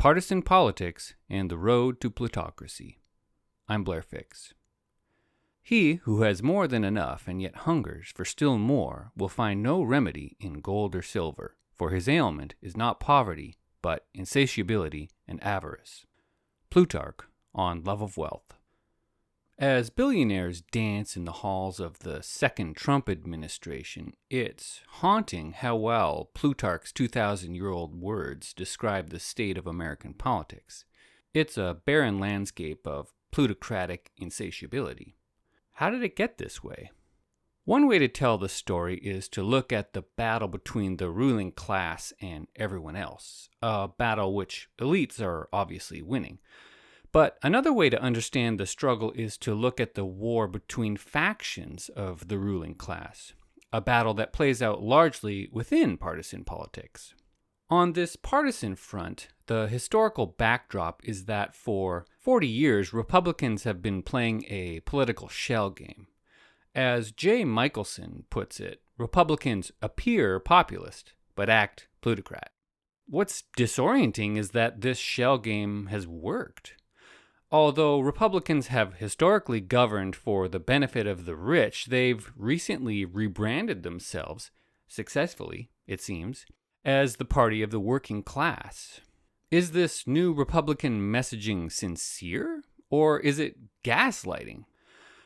Partisan Politics and the Road to Plutocracy. I'm Blair Fix. He who has more than enough and yet hungers for still more will find no remedy in gold or silver, for his ailment is not poverty, but insatiability and avarice. Plutarch on Love of Wealth. As billionaires dance in the halls of the Second Trump administration, it's haunting how well Plutarch's 2,000-year-old words describe the state of American politics. It's a barren landscape of plutocratic insatiability. How did it get this way? One way to tell the story is to look at the battle between the ruling class and everyone else, a battle which elites are obviously winning. But another way to understand the struggle is to look at the war between factions of the ruling class, a battle that plays out largely within partisan politics. On this partisan front, the historical backdrop is that for 40 years, Republicans have been playing a political shell game. As Jay Michelson puts it, Republicans appear populist, but act plutocrat. What's disorienting is that this shell game has worked. Although Republicans have historically governed for the benefit of the rich, they've recently rebranded themselves, successfully, it seems, as the party of the working class. Is this new Republican messaging sincere, or is it gaslighting?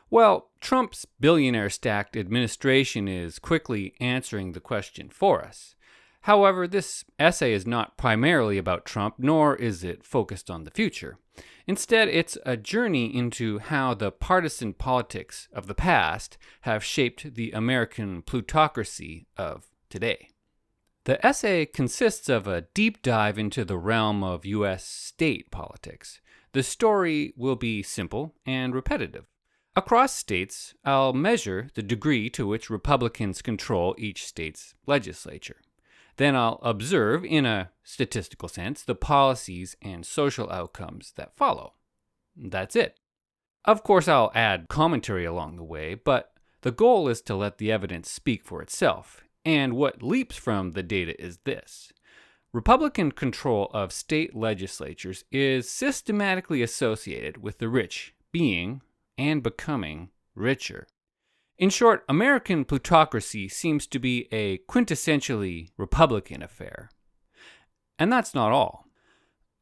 Well, Trump's billionaire-stacked administration is quickly answering the question for us. However, this essay is not primarily about Trump, nor is it focused on the future. Instead, it's a journey into how the partisan politics of the past have shaped the American plutocracy of today. The essay consists of a deep dive into the realm of U.S. state politics. The story will be simple and repetitive. Across states, I'll measure the degree to which Republicans control each state's legislature. Then I'll observe, in a statistical sense, the policies and social outcomes that follow. That's it. Of course, I'll add commentary along the way, but the goal is to let the evidence speak for itself. And what leaps from the data is this. Republican control of state legislatures is systematically associated with the rich being and becoming richer. In short, American plutocracy seems to be a quintessentially Republican affair. And that's not all.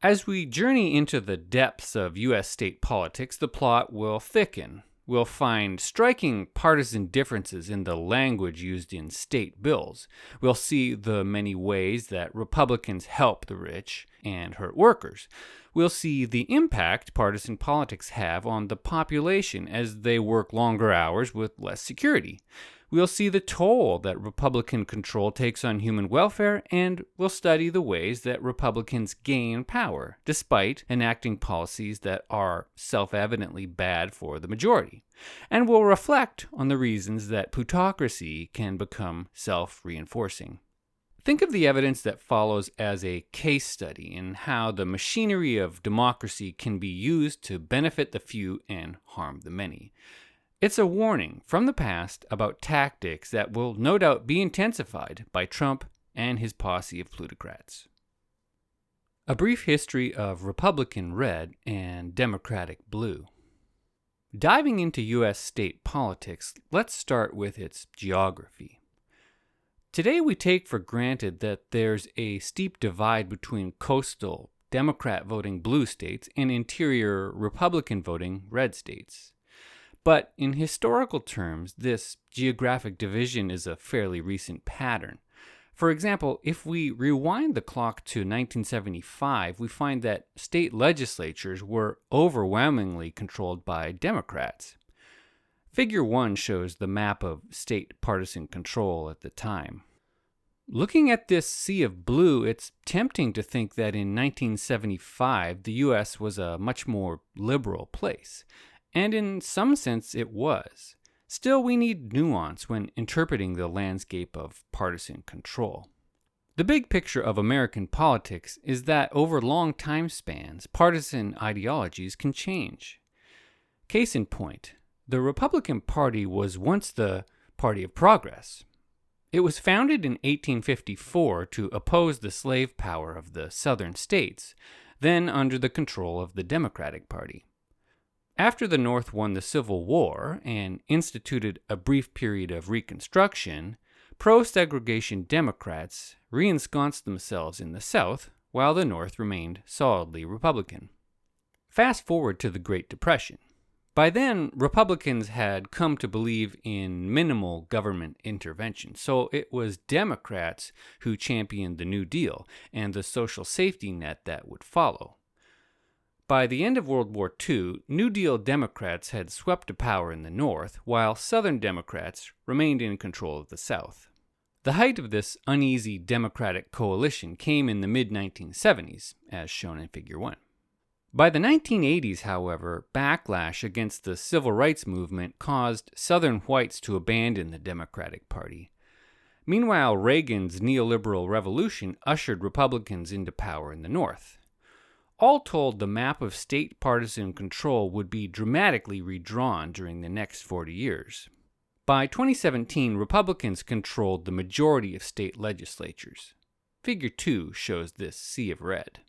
As we journey into the depths of U.S. state politics, the plot will thicken. We'll find striking partisan differences in the language used in state bills. We'll see the many ways that Republicans help the rich and hurt workers. We'll see the impact partisan politics have on the population as they work longer hours with less security. We'll see the toll that Republican control takes on human welfare, and we'll study the ways that Republicans gain power, despite enacting policies that are self-evidently bad for the majority. And we'll reflect on the reasons that plutocracy can become self-reinforcing. Think of the evidence that follows as a case study in how the machinery of democracy can be used to benefit the few and harm the many. It's a warning from the past about tactics that will no doubt be intensified by Trump and his posse of plutocrats. A brief history of Republican red and Democratic blue. Diving into U.S. state politics, let's start with its geography. Today we take for granted that there's a steep divide between coastal Democrat-voting blue states and interior Republican-voting red states. But in historical terms, this geographic division is a fairly recent pattern. For example, if we rewind the clock to 1975, we find that state legislatures were overwhelmingly controlled by Democrats. Figure 1 shows the map of state partisan control at the time. Looking at this sea of blue, it's tempting to think that in 1975, the U.S. was a much more liberal place. And in some sense, it was. Still, we need nuance when interpreting the landscape of partisan control. The big picture of American politics is that over long time spans, partisan ideologies can change. Case in point, the Republican Party was once the party of progress. It was founded in 1854 to oppose the slave power of the southern states. then under the control of the Democratic Party. After the North won the Civil War and instituted a brief period of Reconstruction, pro-segregation Democrats re-ensconced themselves in the South, while the North remained solidly Republican. Fast forward to the Great Depression. By then, Republicans had come to believe in minimal government intervention, so it was Democrats who championed the New Deal and the social safety net that would follow. By the end of World War II, New Deal Democrats had swept to power in the North, while Southern Democrats remained in control of the South. The height of this uneasy Democratic coalition came in the mid-1970s, as shown in Figure 1. By the 1980s, however, backlash against the civil rights movement caused Southern whites to abandon the Democratic Party. Meanwhile, Reagan's neoliberal revolution ushered Republicans into power in the North. All told, the map of state partisan control would be dramatically redrawn during the next 40 years. By 2017, Republicans controlled the majority of state legislatures. Figure 2 shows this sea of red.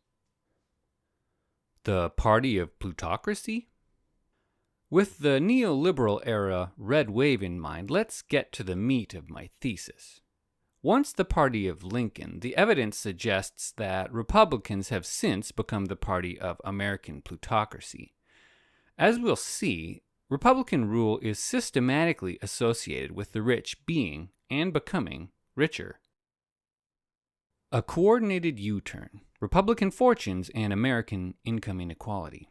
The party of plutocracy? With the neoliberal era red wave in mind, let's get to the meat of my thesis. Once the party of Lincoln, the evidence suggests that Republicans have since become the party of American plutocracy. As we'll see, Republican rule is systematically associated with the rich being and becoming richer. A coordinated U-turn, Republican fortunes, and American income inequality.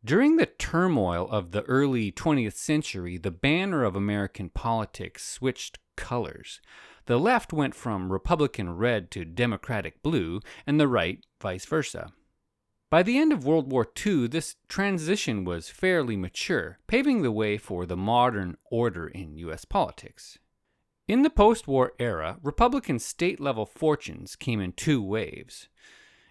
During the turmoil of the early 20th century, the banner of American politics switched colors. The left went from Republican red to Democratic blue, and the right vice versa. By the end of World War II, this transition was fairly mature, paving the way for the modern order in U.S. politics. In the post-war era, Republican state-level fortunes came in two waves.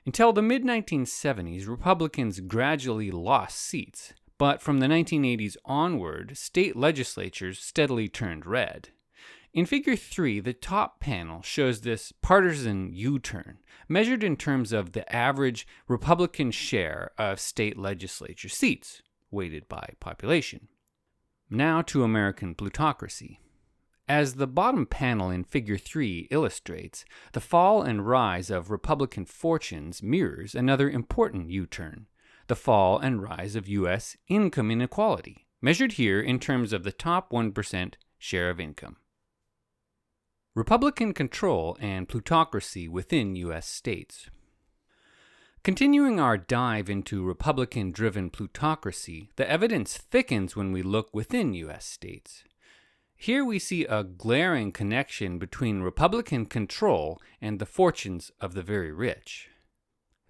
Until the mid-1970s, Republicans gradually lost seats, but from the 1980s onward, state legislatures steadily turned red. In Figure 3, the top panel shows this partisan U-turn, measured in terms of the average Republican share of state legislature seats, weighted by population. Now to American plutocracy. As the bottom panel in Figure 3 illustrates, the fall and rise of Republican fortunes mirrors another important U-turn, the fall and rise of U.S. income inequality, measured here in terms of the top 1% share of income. Republican control and plutocracy within U.S. states. Continuing our dive into Republican-driven plutocracy, the evidence thickens when we look within U.S. states. Here we see a glaring connection between Republican control and the fortunes of the very rich.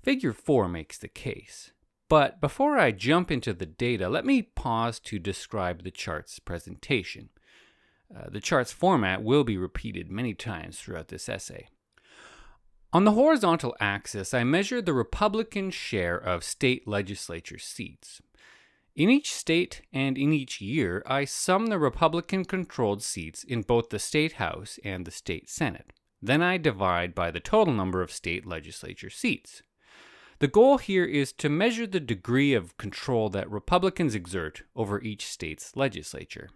Figure 4 makes the case. But before I jump into the data, let me pause to describe the chart's presentation. The chart's format will be repeated many times throughout this essay. On the horizontal axis, I measure the Republican share of state legislature seats. In each state and in each year, I sum the Republican-controlled seats in both the state House and the state Senate. Then I divide by the total number of state legislature seats. The goal here is to measure the degree of control that Republicans exert over each state's legislature.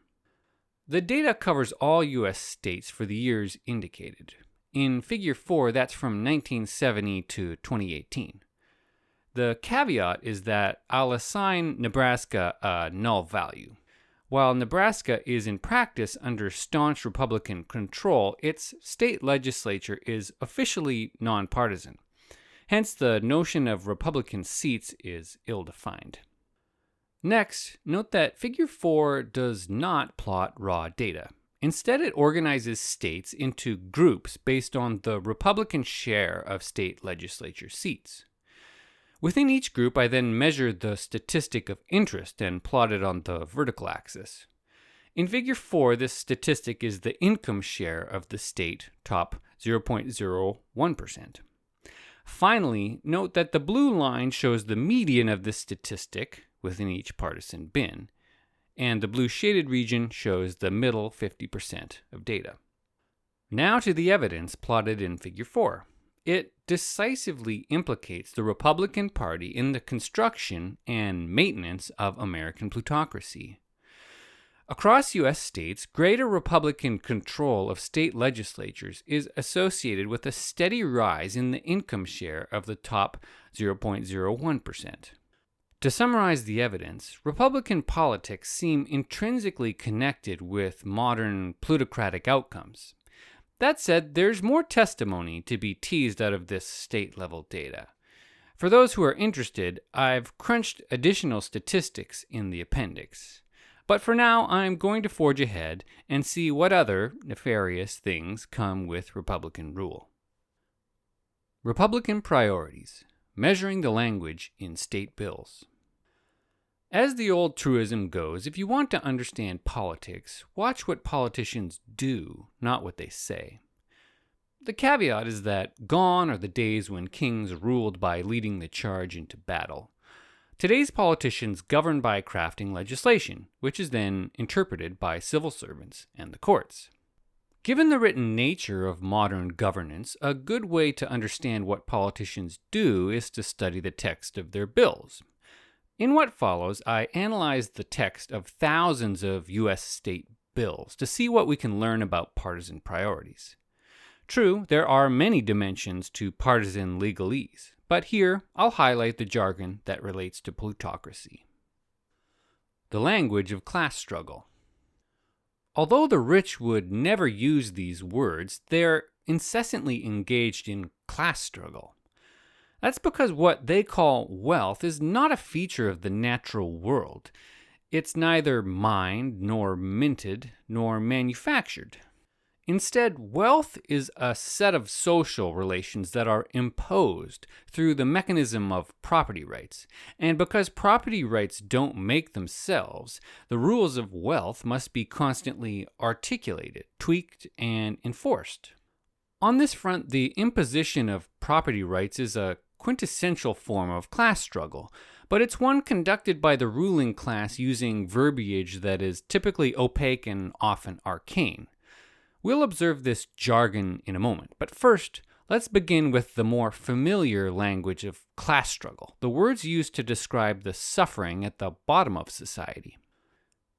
The data covers all U.S. states for the years indicated. In Figure 4, that's from 1970 to 2018. The caveat is that I'll assign Nebraska a null value. While Nebraska is in practice under staunch Republican control, its state legislature is officially nonpartisan. Hence, the notion of Republican seats is ill-defined. Next, note that Figure 4 does not plot raw data. Instead, it organizes states into groups based on the Republican share of state legislature seats. Within each group, I then measure the statistic of interest and plot it on the vertical axis. In Figure 4, this statistic is the income share of the state top 0.01%. Finally, note that the blue line shows the median of this statistic within each partisan bin, and the blue shaded region shows the middle 50% of data. Now to the evidence plotted in Figure 4. it decisively implicates the Republican Party in the construction and maintenance of American plutocracy. Across U.S. states, greater Republican control of state legislatures is associated with a steady rise in the income share of the top 0.01%. To summarize the evidence, Republican politics seem intrinsically connected with modern plutocratic outcomes. That said, there's more testimony to be teased out of this state-level data. For those who are interested, I've crunched additional statistics in the appendix. But for now, I'm going to forge ahead and see what other nefarious things come with Republican rule. Republican priorities: measuring the language in state bills. As the old truism goes, if you want to understand politics, watch what politicians do, not what they say. The caveat is that gone are the days when kings ruled by leading the charge into battle. Today's politicians govern by crafting legislation, which is then interpreted by civil servants and the courts. Given the written nature of modern governance, a good way to understand what politicians do is to study the text of their bills. In what follows, I analyzed the text of thousands of U.S. state bills to see what we can learn about partisan priorities. True, there are many dimensions to partisan legalese, but here I'll highlight the jargon that relates to plutocracy. The language of class struggle. Although the rich would never use these words, they're incessantly engaged in class struggle. That's because what they call wealth is not a feature of the natural world. It's neither mined, nor minted, nor manufactured. Instead, wealth is a set of social relations that are imposed through the mechanism of property rights. And because property rights don't make themselves, the rules of wealth must be constantly articulated, tweaked, and enforced. On this front, the imposition of property rights is a quintessential form of class struggle, but it's one conducted by the ruling class using verbiage that is typically opaque and often arcane. We'll observe this jargon in a moment, but first, let's begin with the more familiar language of class struggle, the words used to describe the suffering at the bottom of society.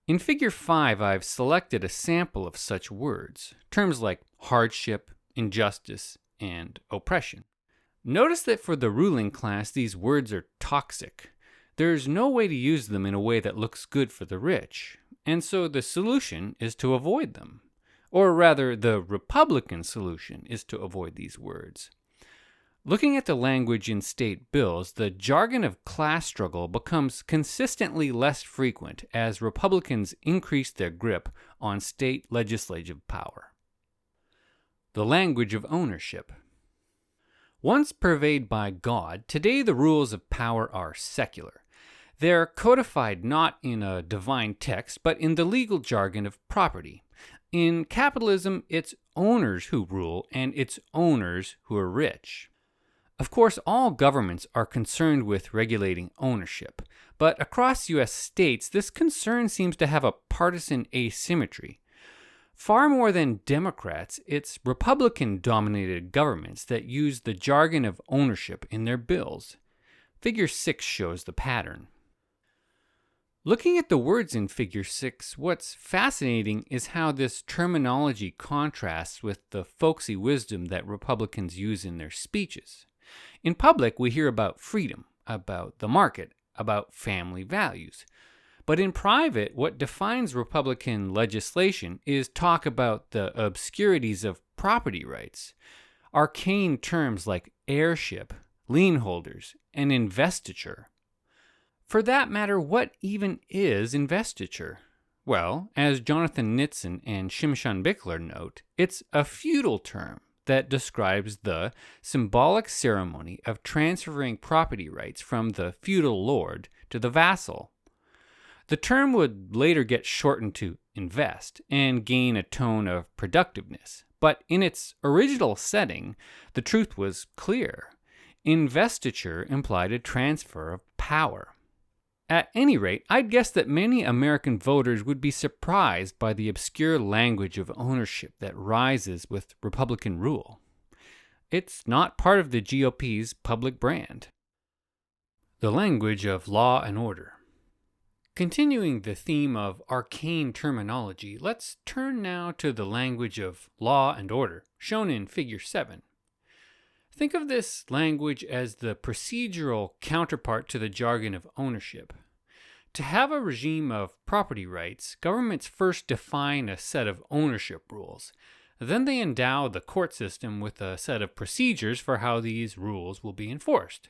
In Figure 5, I've selected a sample of such words, terms like hardship, injustice, and oppression. Notice that for the ruling class, these words are toxic. There's no way to use them in a way that looks good for the rich, and so the solution is to avoid them. Or rather, the Republican solution is to avoid these words. Looking at the language in state bills, the jargon of class struggle becomes consistently less frequent as Republicans increase their grip on state legislative power. The language of ownership. Once purveyed by God, today the rules of power are secular. They're codified not in a divine text, but in the legal jargon of property. In capitalism, it's owners who rule, and it's owners who are rich. Of course, all governments are concerned with regulating ownership, but across U.S. states, this concern seems to have a partisan asymmetry. Far more than Democrats, it's Republican-dominated governments that use the jargon of ownership in their bills. Figure 6 shows the pattern. Looking at the words in Figure 6, what's fascinating is how this terminology contrasts with the folksy wisdom that Republicans use in their speeches. In public, we hear about freedom, about the market, about family values. But in private, what defines Republican legislation is talk about the obscurities of property rights, arcane terms like heirship, lien holders, and investiture. For that matter, what even is investiture? Well, as Jonathan Nitzan and Shimshon Bickler note, it's a feudal term that describes the symbolic ceremony of transferring property rights from the feudal lord to the vassal. The term would later get shortened to invest and gain a tone of productiveness, but in its original setting, the truth was clear. Investiture implied a transfer of power. At any rate, I'd guess that many American voters would be surprised by the obscure language of ownership that rises with Republican rule. It's not part of the GOP's public brand. The language of law and order. Continuing the theme of arcane terminology, let's turn now to the language of law and order, shown in Figure 7. Think of this language as the procedural counterpart to the jargon of ownership. To have a regime of property rights, governments first define a set of ownership rules. Then they endow the court system with a set of procedures for how these rules will be enforced.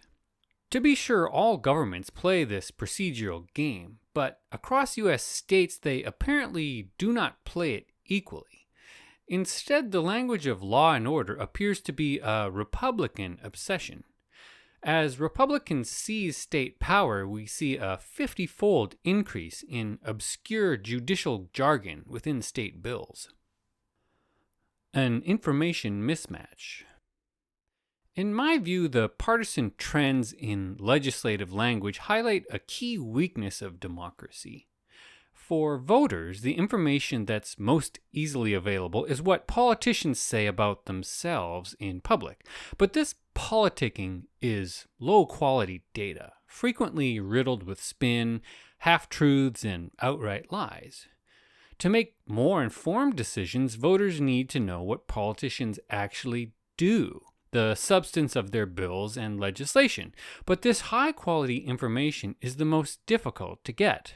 To be sure, all governments play this procedural game, but across U.S. states they apparently do not play it equally. Instead, the language of law and order appears to be a Republican obsession. As Republicans seize state power, we see a 50-fold increase in obscure judicial jargon within state bills. An information mismatch. In my view, the partisan trends in legislative language highlight a key weakness of democracy. For voters, the information that's most easily available is what politicians say about themselves in public. But this politicking is low-quality data, frequently riddled with spin, half-truths, and outright lies. To make more informed decisions, voters need to know what politicians actually do, the substance of their bills and legislation, but this high-quality information is the most difficult to get.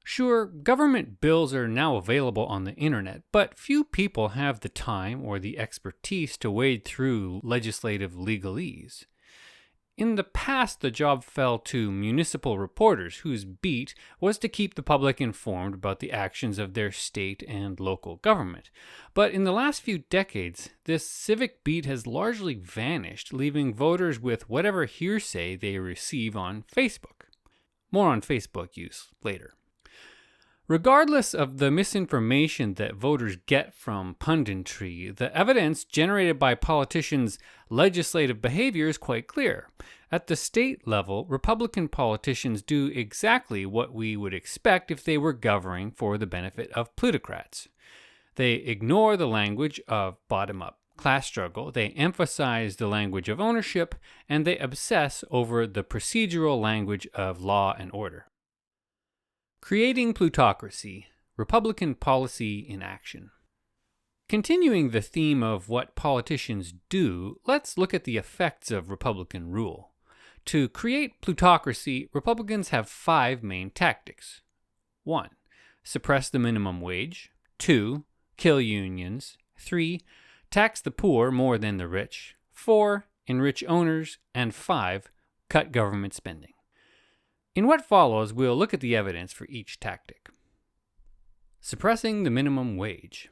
Sure, government bills are now available on the internet, but few people have the time or the expertise to wade through legislative legalese. In the past, the job fell to municipal reporters whose beat was to keep the public informed about the actions of their state and local government. But in the last few decades, this civic beat has largely vanished, leaving voters with whatever hearsay they receive on Facebook. More on Facebook use later. Regardless of the misinformation that voters get from punditry, the evidence generated by politicians' legislative behavior is quite clear. At the state level, Republican politicians do exactly what we would expect if they were governing for the benefit of plutocrats. They ignore the language of bottom-up class struggle, they emphasize the language of ownership, and they obsess over the procedural language of law and order. Creating Plutocracy, Republican Policy in Action. Continuing the theme of what politicians do, let's look at the effects of Republican rule. To create plutocracy, Republicans have 5 main tactics. 1. Suppress the minimum wage. 2. Kill unions. 3. Tax the poor more than the rich. 4. Enrich owners. And 5. Cut government spending. In what follows, we'll look at the evidence for each tactic. Suppressing the minimum wage.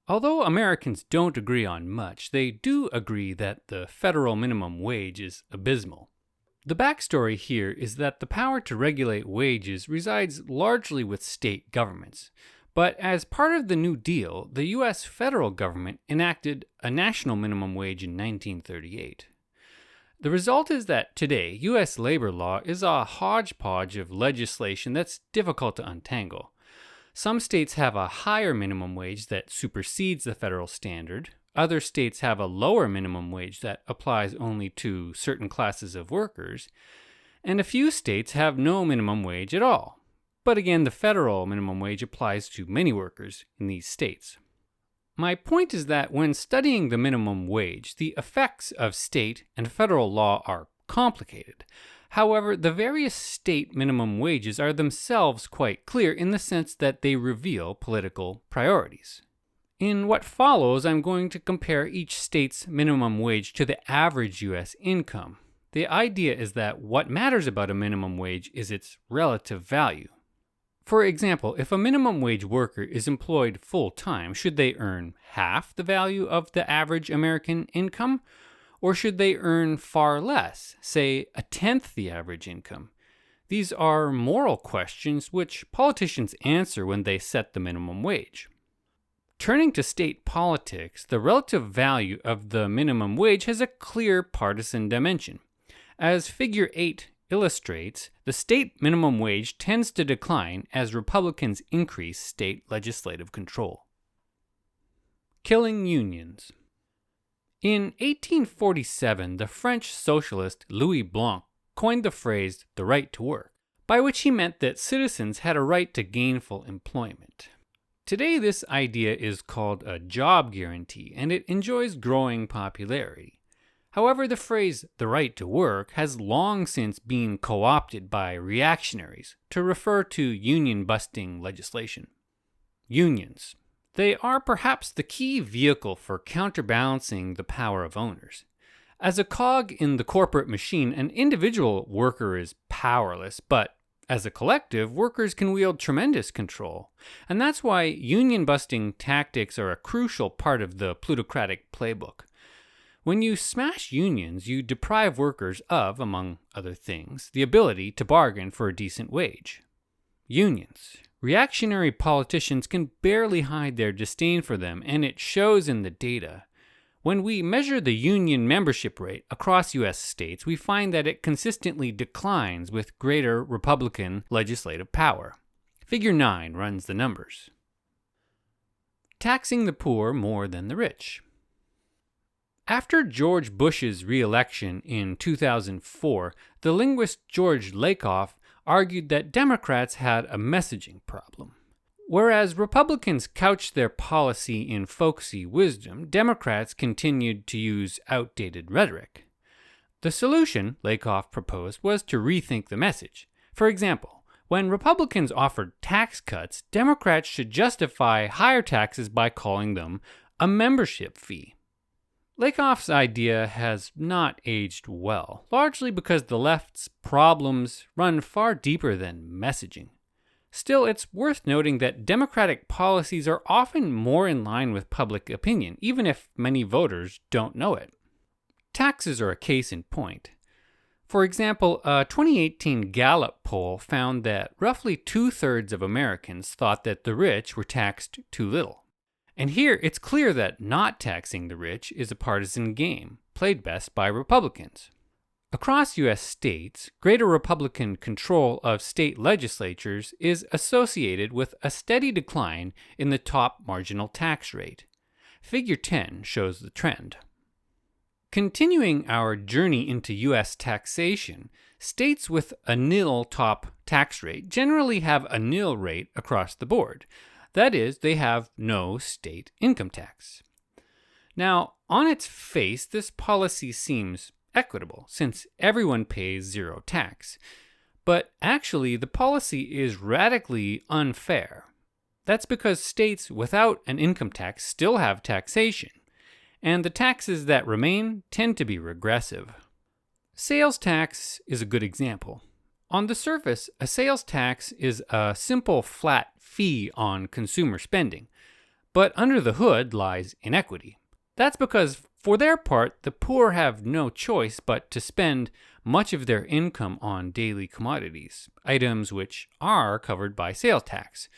Although Americans don't agree on much, they do agree that the federal minimum wage is abysmal. The backstory here is that the power to regulate wages resides largely with state governments. But as part of the New Deal, the U.S. federal government enacted a national minimum wage in 1938. The result is that today, U.S. labor law is a hodgepodge of legislation that's difficult to untangle. Some states have a higher minimum wage that supersedes the federal standard. Other states have a lower minimum wage that applies only to certain classes of workers. And a few states have no minimum wage at all. But again, the federal minimum wage applies to many workers in these states. My point is that when studying the minimum wage, the effects of state and federal law are complicated. However, the various state minimum wages are themselves quite clear in the sense that they reveal political priorities. In what follows, I'm going to compare each state's minimum wage to the average U.S. income. The idea is that what matters about a minimum wage is its relative value. For example, if a minimum wage worker is employed full-time, should they earn half the value of the average American income? Or should they earn far less, say a tenth the average income? These are moral questions which politicians answer when they set the minimum wage. Turning to state politics, the relative value of the minimum wage has a clear partisan dimension. As Figure 8 illustrates, the state minimum wage tends to decline as Republicans increase state legislative control. Killing unions. In 1847, the French socialist Louis Blanc coined the phrase the right to work, by which he meant that citizens had a right to gainful employment. Today, this idea is called a job guarantee, and it enjoys growing popularity. However, the phrase the right to work has long since been co-opted by reactionaries to refer to union-busting legislation. Unions. They are perhaps the key vehicle for counterbalancing the power of owners. As a cog in the corporate machine, an individual worker is powerless, but as a collective, workers can wield tremendous control. And that's why union-busting tactics are a crucial part of the plutocratic playbook. When you smash unions, you deprive workers of, among other things, the ability to bargain for a decent wage. Unions. Reactionary politicians can barely hide their disdain for them, and it shows in the data. When we measure the union membership rate across U.S. states, we find that it consistently declines with greater Republican legislative power. Figure 9 runs the numbers. Taxing the poor more than the rich. After George Bush's re-election in 2004, the linguist George Lakoff argued that Democrats had a messaging problem. Whereas Republicans couched their policy in folksy wisdom, Democrats continued to use outdated rhetoric. The solution, Lakoff proposed, was to rethink the message. For example, when Republicans offered tax cuts, Democrats should justify higher taxes by calling them a membership fee. Lakoff's idea has not aged well, largely because the left's problems run far deeper than messaging. Still, it's worth noting that Democratic policies are often more in line with public opinion, even if many voters don't know it. Taxes are a case in point. For example, a 2018 Gallup poll found that roughly 2/3 of Americans thought that the rich were taxed too little. And here, it's clear that not taxing the rich is a partisan game, played best by Republicans. Across U.S. states, greater Republican control of state legislatures is associated with a steady decline in the top marginal tax rate. Figure 10 shows the trend. Continuing our journey into U.S. taxation, states with a nil top tax rate generally have a nil rate across the board. That is, they have no state income tax. Now, on its face, this policy seems equitable, since everyone pays zero tax. But actually, the policy is radically unfair. That's because states without an income tax still have taxation, and the taxes that remain tend to be regressive. Sales tax is a good example. On the surface, a sales tax is a simple flat fee on consumer spending, but under the hood lies inequity. That's because, for their part, the poor have no choice but to spend much of their income on daily commodities, items which are covered by sales tax.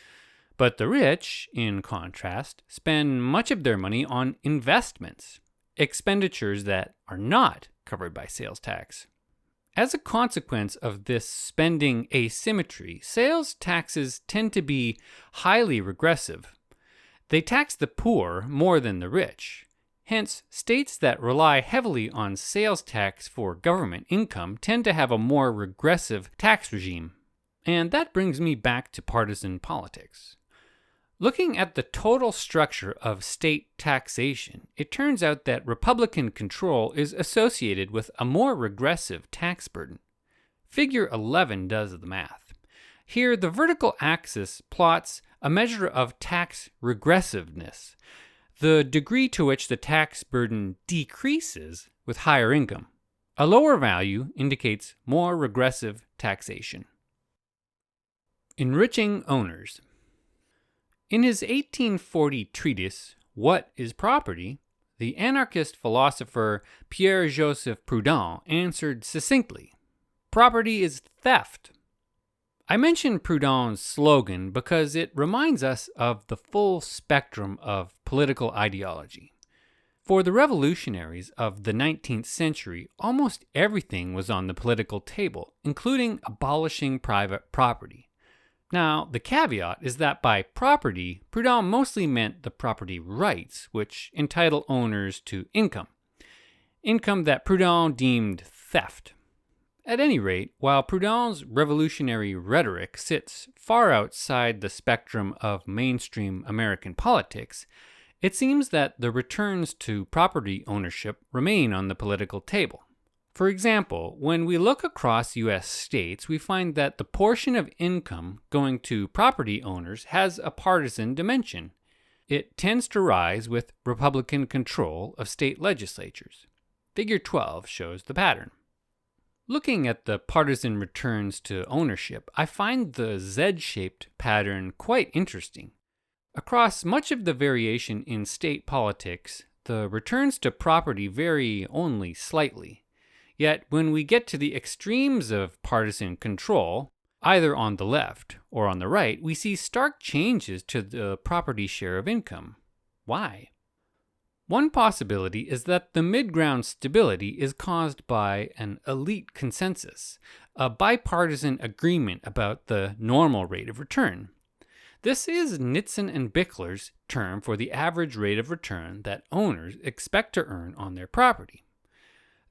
But the rich, in contrast, spend much of their money on investments, expenditures that are not covered by sales tax. As a consequence of this spending asymmetry, sales taxes tend to be highly regressive. They tax the poor more than the rich. Hence, states that rely heavily on sales tax for government income tend to have a more regressive tax regime. And that brings me back to partisan politics. Looking at the total structure of state taxation, it turns out that Republican control is associated with a more regressive tax burden. Figure 11 does the math. Here, the vertical axis plots a measure of tax regressiveness, the degree to which the tax burden decreases with higher income. A lower value indicates more regressive taxation. Enriching owners. In his 1840 treatise, What is Property?, the anarchist philosopher Pierre-Joseph Proudhon answered succinctly, "Property is theft." I mention Proudhon's slogan because it reminds us of the full spectrum of political ideology. For the revolutionaries of the 19th century, almost everything was on the political table, including abolishing private property. Now, the caveat is that by property, Proudhon mostly meant the property rights, which entitle owners to income. income that Proudhon deemed theft. At any rate, while Proudhon's revolutionary rhetoric sits far outside the spectrum of mainstream American politics, it seems that the returns to property ownership remain on the political table. For example, when we look across U.S. states, we find that the portion of income going to property owners has a partisan dimension. It tends to rise with Republican control of state legislatures. Figure 12 shows the pattern. Looking at the partisan returns to ownership, I find the Z-shaped pattern quite interesting. Across much of the variation in state politics, the returns to property vary only slightly. Yet when we get to the extremes of partisan control, either on the left or on the right, we see stark changes to the property share of income. Why? One possibility is that the mid-ground stability is caused by an elite consensus, a bipartisan agreement about the normal rate of return. This is Nitzen and Bickler's term for the average rate of return that owners expect to earn on their property.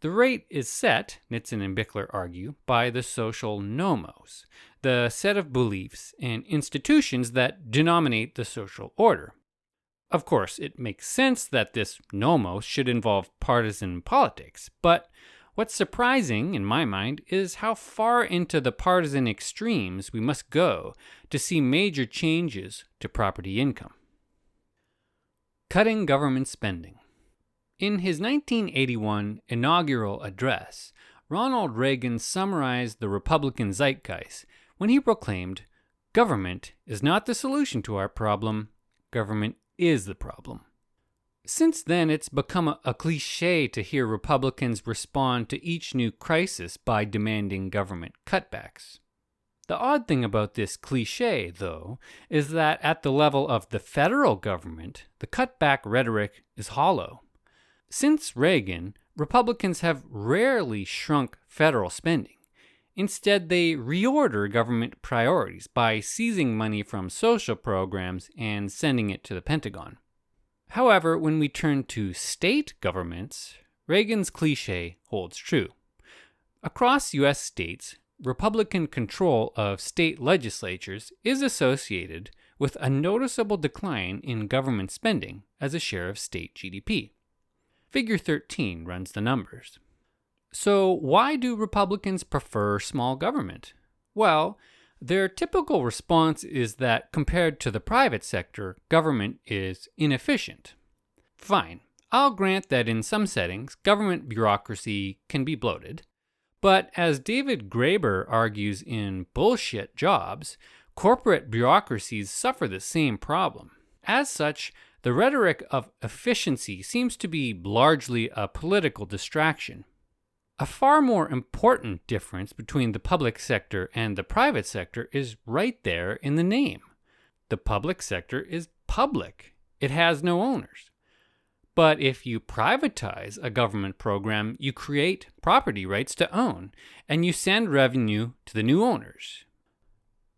The rate is set, Nitzen and Bickler argue, by the social nomos, the set of beliefs and institutions that denominate the social order. Of course, it makes sense that this nomos should involve partisan politics, but what's surprising, in my mind, is how far into the partisan extremes we must go to see major changes to property income. Cutting government spending. In his 1981 inaugural address, Ronald Reagan summarized the Republican zeitgeist when he proclaimed, "Government is not the solution to our problem, government is the problem." Since then, it's become a cliche to hear Republicans respond to each new crisis by demanding government cutbacks. The odd thing about this cliche, though, is that at the level of the federal government, the cutback rhetoric is hollow. Since Reagan, Republicans have rarely shrunk federal spending. Instead, they reorder government priorities by seizing money from social programs and sending it to the Pentagon. However, when we turn to state governments, Reagan's cliche holds true. Across U.S. states, Republican control of state legislatures is associated with a noticeable decline in government spending as a share of state GDP. Figure 13 runs the numbers. So why do Republicans prefer small government? Well, their typical response is that compared to the private sector, government is inefficient. Fine, I'll grant that in some settings, government bureaucracy can be bloated. But as David Graeber argues in Bullshit Jobs, corporate bureaucracies suffer the same problem. As such, the rhetoric of efficiency seems to be largely a political distraction. A far more important difference between the public sector and the private sector is right there in the name. The public sector is public. It has no owners. But if you privatize a government program, you create property rights to own, and you send revenue to the new owners.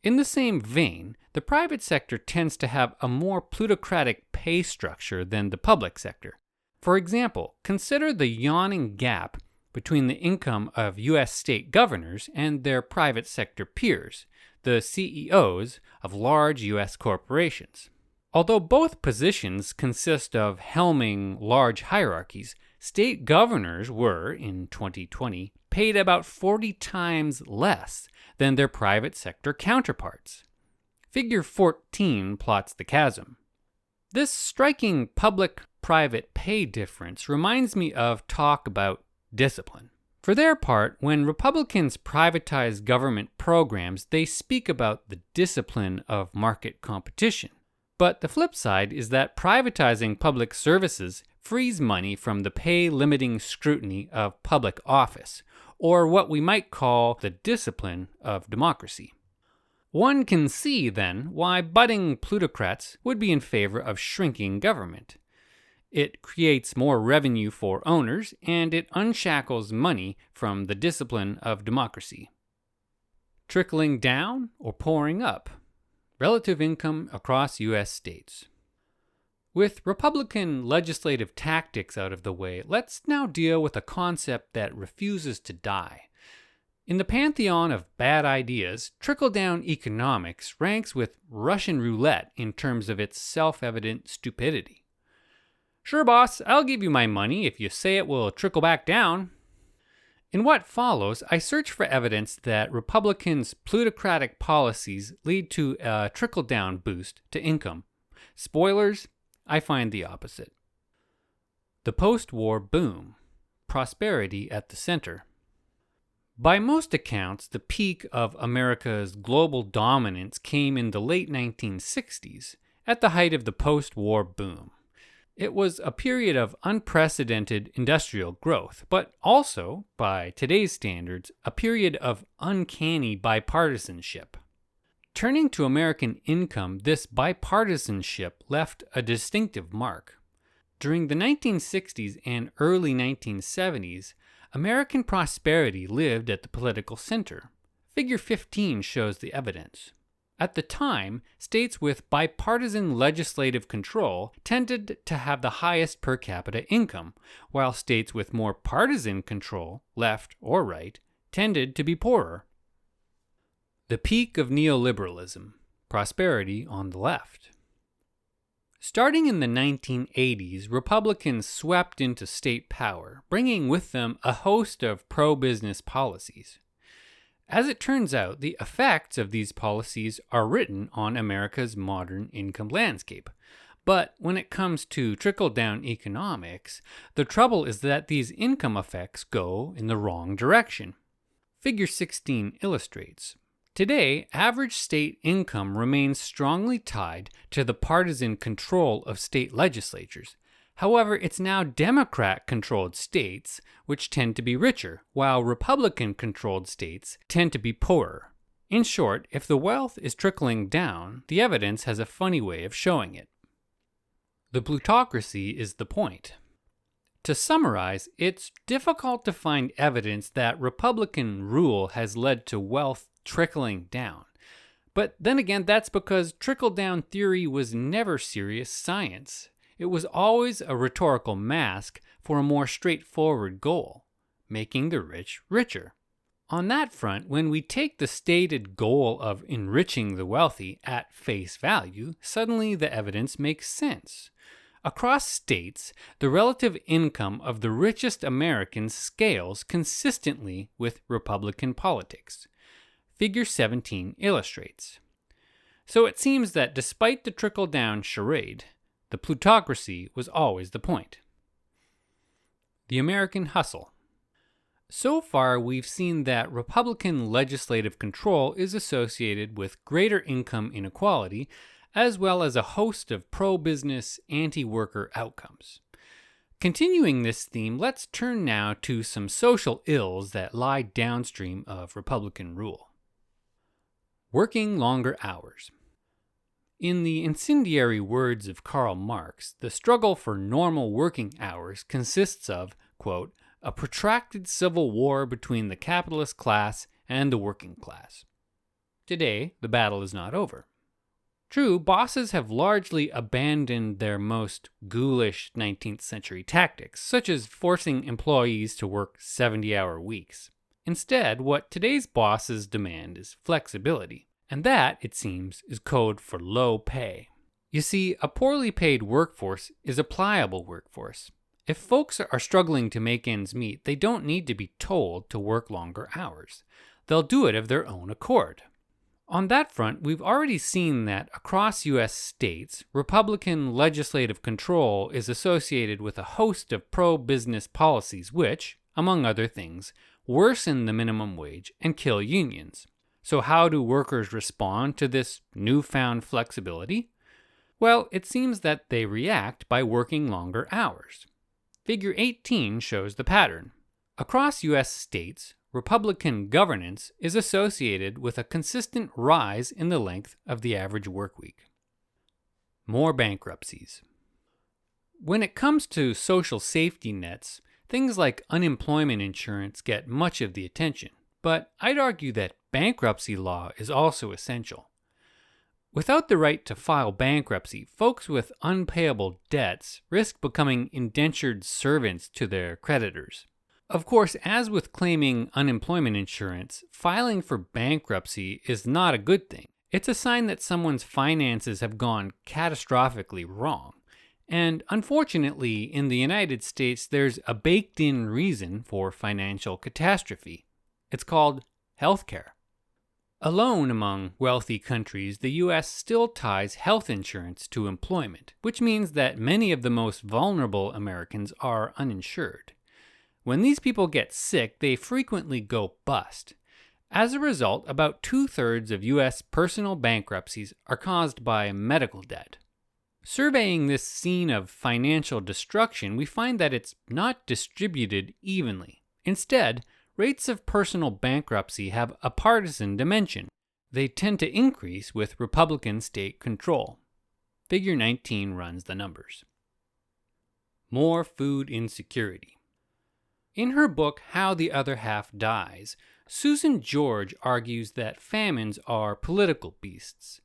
In the same vein, the private sector tends to have a more plutocratic pay structure than the public sector. For example, consider the yawning gap between the income of U.S. state governors and their private sector peers, the CEOs of large U.S. corporations. Although both positions consist of helming large hierarchies, state governors were, in 2020, paid about 40 times less than their private sector counterparts. Figure 14 plots the chasm. This striking public-private pay difference reminds me of talk about discipline. For their part, when Republicans privatize government programs, they speak about the discipline of market competition. But the flip side is that privatizing public services frees money from the pay-limiting scrutiny of public office, or what we might call the discipline of democracy. One can see, then, why budding plutocrats would be in favor of shrinking government. It creates more revenue for owners, and it unshackles money from the discipline of democracy. Trickling down or pouring up? Relative income across U.S. states. With Republican legislative tactics out of the way, let's now deal with a concept that refuses to die. In the pantheon of bad ideas, trickle-down economics ranks with Russian roulette in terms of its self-evident stupidity. Sure, boss, I'll give you my money if you say it will trickle back down. In what follows, I search for evidence that Republicans' plutocratic policies lead to a trickle-down boost to income. Spoilers, I find the opposite. The post-war boom. Prosperity at the center. By most accounts, the peak of America's global dominance came in the late 1960s, at the height of the post-war boom. It was a period of unprecedented industrial growth, but also, by today's standards, a period of uncanny bipartisanship. Turning to American income, this bipartisanship left a distinctive mark. During the 1960s and early 1970s, American prosperity lived at the political center. Figure 15 shows the evidence. At the time, states with bipartisan legislative control tended to have the highest per capita income, while states with more partisan control, left or right, tended to be poorer. The peak of neoliberalism, prosperity on the left. Starting in the 1980s, Republicans swept into state power, bringing with them a host of pro-business policies. As it turns out, the effects of these policies are written on America's modern income landscape. But when it comes to trickle-down economics, the trouble is that these income effects go in the wrong direction. Figure 16 illustrates. Today, average state income remains strongly tied to the partisan control of state legislatures. However, it's now Democrat-controlled states which tend to be richer, while Republican-controlled states tend to be poorer. In short, if the wealth is trickling down, the evidence has a funny way of showing it. The plutocracy is the point. To summarize, it's difficult to find evidence that Republican rule has led to wealth trickling down. But then again, that's because trickle-down theory was never serious science. It was always a rhetorical mask for a more straightforward goal, making the rich richer. On that front, when we take the stated goal of enriching the wealthy at face value, suddenly the evidence makes sense. Across states, the relative income of the richest Americans scales consistently with Republican politics. Figure 17 illustrates. So it seems that despite the trickle-down charade, the plutocracy was always the point. The American hustle. So far, we've seen that Republican legislative control is associated with greater income inequality, as well as a host of pro-business, anti-worker outcomes. Continuing this theme, let's turn now to some social ills that lie downstream of Republican rule. Working longer hours. In the incendiary words of Karl Marx, the struggle for normal working hours consists of, quote, a protracted civil war between the capitalist class and the working class. Today, the battle is not over. True, bosses have largely abandoned their most ghoulish 19th century tactics, such as forcing employees to work 70-hour weeks. Instead, what today's bosses demand is flexibility. And that, it seems, is code for low pay. You see, a poorly paid workforce is a pliable workforce. If folks are struggling to make ends meet, they don't need to be told to work longer hours. They'll do it of their own accord. On that front, we've already seen that across U.S. states, Republican legislative control is associated with a host of pro-business policies which, among other things, worsen the minimum wage and kill unions. So how do workers respond to this newfound flexibility? Well, it seems that they react by working longer hours. Figure 18 shows the pattern. Across U.S. states, Republican governance is associated with a consistent rise in the length of the average work week. More bankruptcies. When it comes to social safety nets, things like unemployment insurance get much of the attention, but I'd argue that bankruptcy law is also essential. Without the right to file bankruptcy, folks with unpayable debts risk becoming indentured servants to their creditors. Of course, as with claiming unemployment insurance, filing for bankruptcy is not a good thing. It's a sign that someone's finances have gone catastrophically wrong. And unfortunately, in the United States, there's a baked-in reason for financial catastrophe. It's called healthcare. Alone among wealthy countries, the U.S. still ties health insurance to employment, which means that many of the most vulnerable Americans are uninsured. When these people get sick, they frequently go bust. As a result, about 2/3 of U.S. personal bankruptcies are caused by medical debt. Surveying this scene of financial destruction, we find that it's not distributed evenly. Instead, rates of personal bankruptcy have a partisan dimension. They tend to increase with Republican state control. Figure 19 runs the numbers. More food insecurity. In her book, How the Other Half Dies, Susan George argues that famines are political beasts.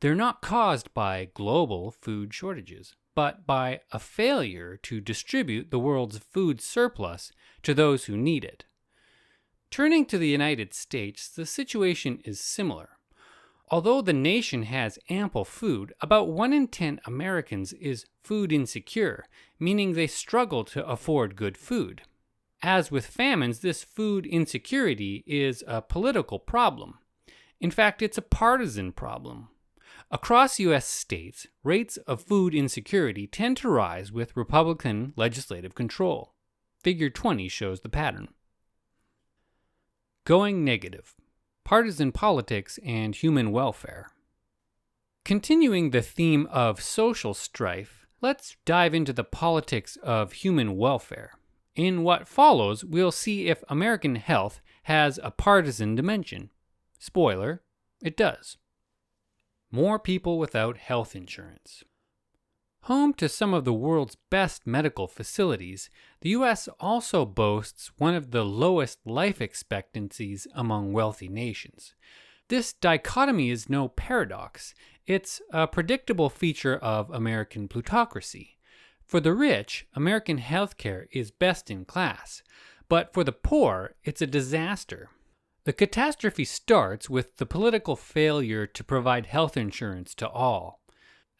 They're not caused by global food shortages, but by a failure to distribute the world's food surplus to those who need it. Turning to the United States, the situation is similar. Although the nation has ample food, about 1 in 10 Americans is food insecure, meaning they struggle to afford good food. As with famines, this food insecurity is a political problem. In fact, it's a partisan problem. Across U.S. states, rates of food insecurity tend to rise with Republican legislative control. Figure 20 shows the pattern. Going negative. Partisan politics and human welfare. Continuing the theme of social strife, let's dive into the politics of human welfare. In what follows, we'll see if American health has a partisan dimension. Spoiler, it does. More people without health insurance. Home to some of the world's best medical facilities, the U.S. also boasts one of the lowest life expectancies among wealthy nations. This dichotomy is no paradox. It's a predictable feature of American plutocracy. For the rich, American healthcare is best in class, but for the poor, it's a disaster. The catastrophe starts with the political failure to provide health insurance to all.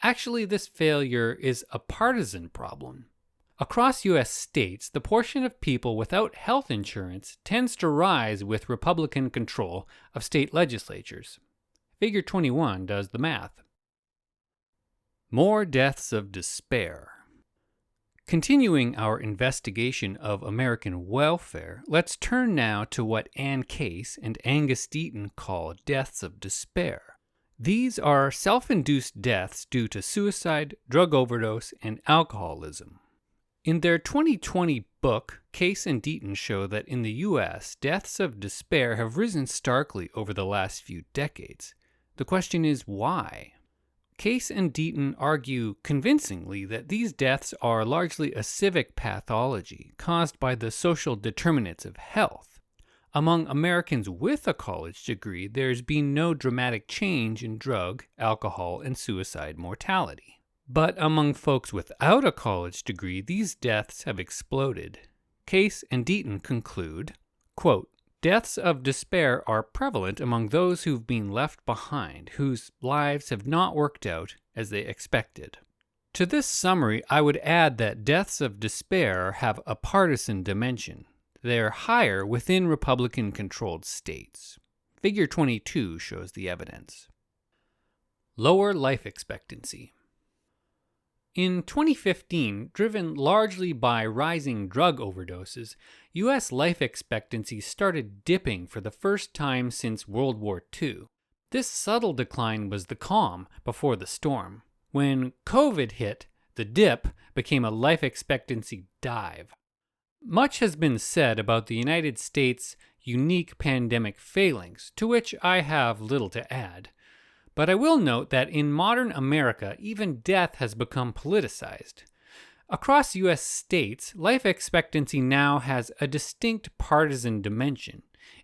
Actually, this failure is a partisan problem. Across U.S. states, the portion of people without health insurance tends to rise with Republican control of state legislatures. Figure 21 does the math. More deaths of despair. Continuing our investigation of American welfare, let's turn now to what Anne Case and Angus Deaton call deaths of despair. These are self-induced deaths due to suicide, drug overdose, and alcoholism. In their 2020 book, Case and Deaton show that in the U.S., deaths of despair have risen starkly over the last few decades. The question is why? Case and Deaton argue convincingly that these deaths are largely a civic pathology caused by the social determinants of health. Among Americans with a college degree, there's been no dramatic change in drug, alcohol, and suicide mortality. But among folks without a college degree, these deaths have exploded. Case and Deaton conclude, quote, deaths of despair are prevalent among those who've been left behind, whose lives have not worked out as they expected. To this summary, I would add that deaths of despair have a partisan dimension. They're higher within Republican-controlled states. Figure 22 shows the evidence. Lower life expectancy. In 2015, driven largely by rising drug overdoses, U.S. life expectancy started dipping for the first time since World War II. This subtle decline was the calm before the storm. When COVID hit, the dip became a life expectancy dive. Much has been said about the United States' unique pandemic failings, to which I have little to add. But I will note that in modern America, even death has become politicized. Across U.S. states, life expectancy now has a distinct partisan dimension.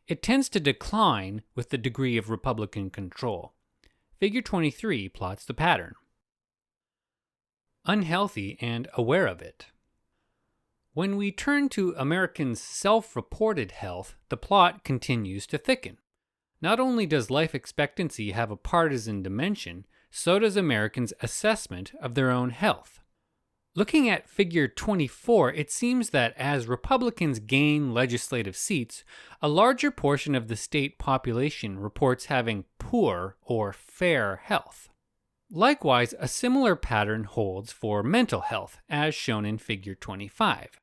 It tends to decline with the degree of Republican control. Figure 23 plots the pattern. Unhealthy and aware of it. When we turn to Americans' self-reported health, the plot continues to thicken. Not only does life expectancy have a partisan dimension, so does Americans' assessment of their own health. Looking at Figure 24, it seems that as Republicans gain legislative seats, a larger portion of the state population reports having poor or fair health. Likewise, a similar pattern holds for mental health, as shown in Figure 25.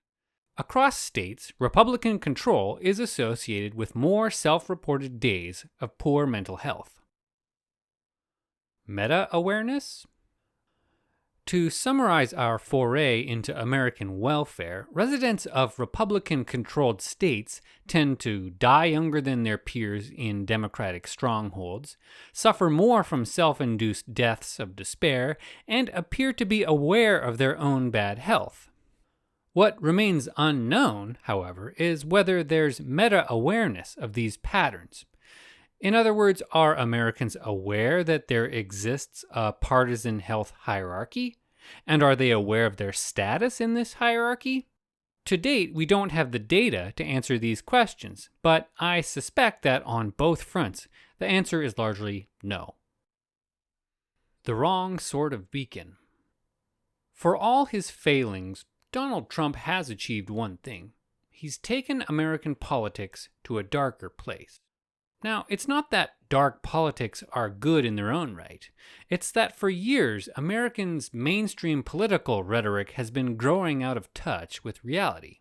Across states, Republican control is associated with more self-reported days of poor mental health. Meta-awareness? To summarize our foray into American welfare, residents of Republican-controlled states tend to die younger than their peers in Democratic strongholds, suffer more from self-induced deaths of despair, and appear to be aware of their own bad health. What remains unknown, however, is whether there's meta-awareness of these patterns. In other words, are Americans aware that there exists a partisan health hierarchy? And are they aware of their status in this hierarchy? To date, we don't have the data to answer these questions, but I suspect that on both fronts, the answer is largely no. The wrong sort of beacon. For all his failings, Donald Trump has achieved one thing. He's taken American politics to a darker place. Now, it's not that dark politics are good in their own right. It's that for years, Americans' mainstream political rhetoric has been growing out of touch with reality.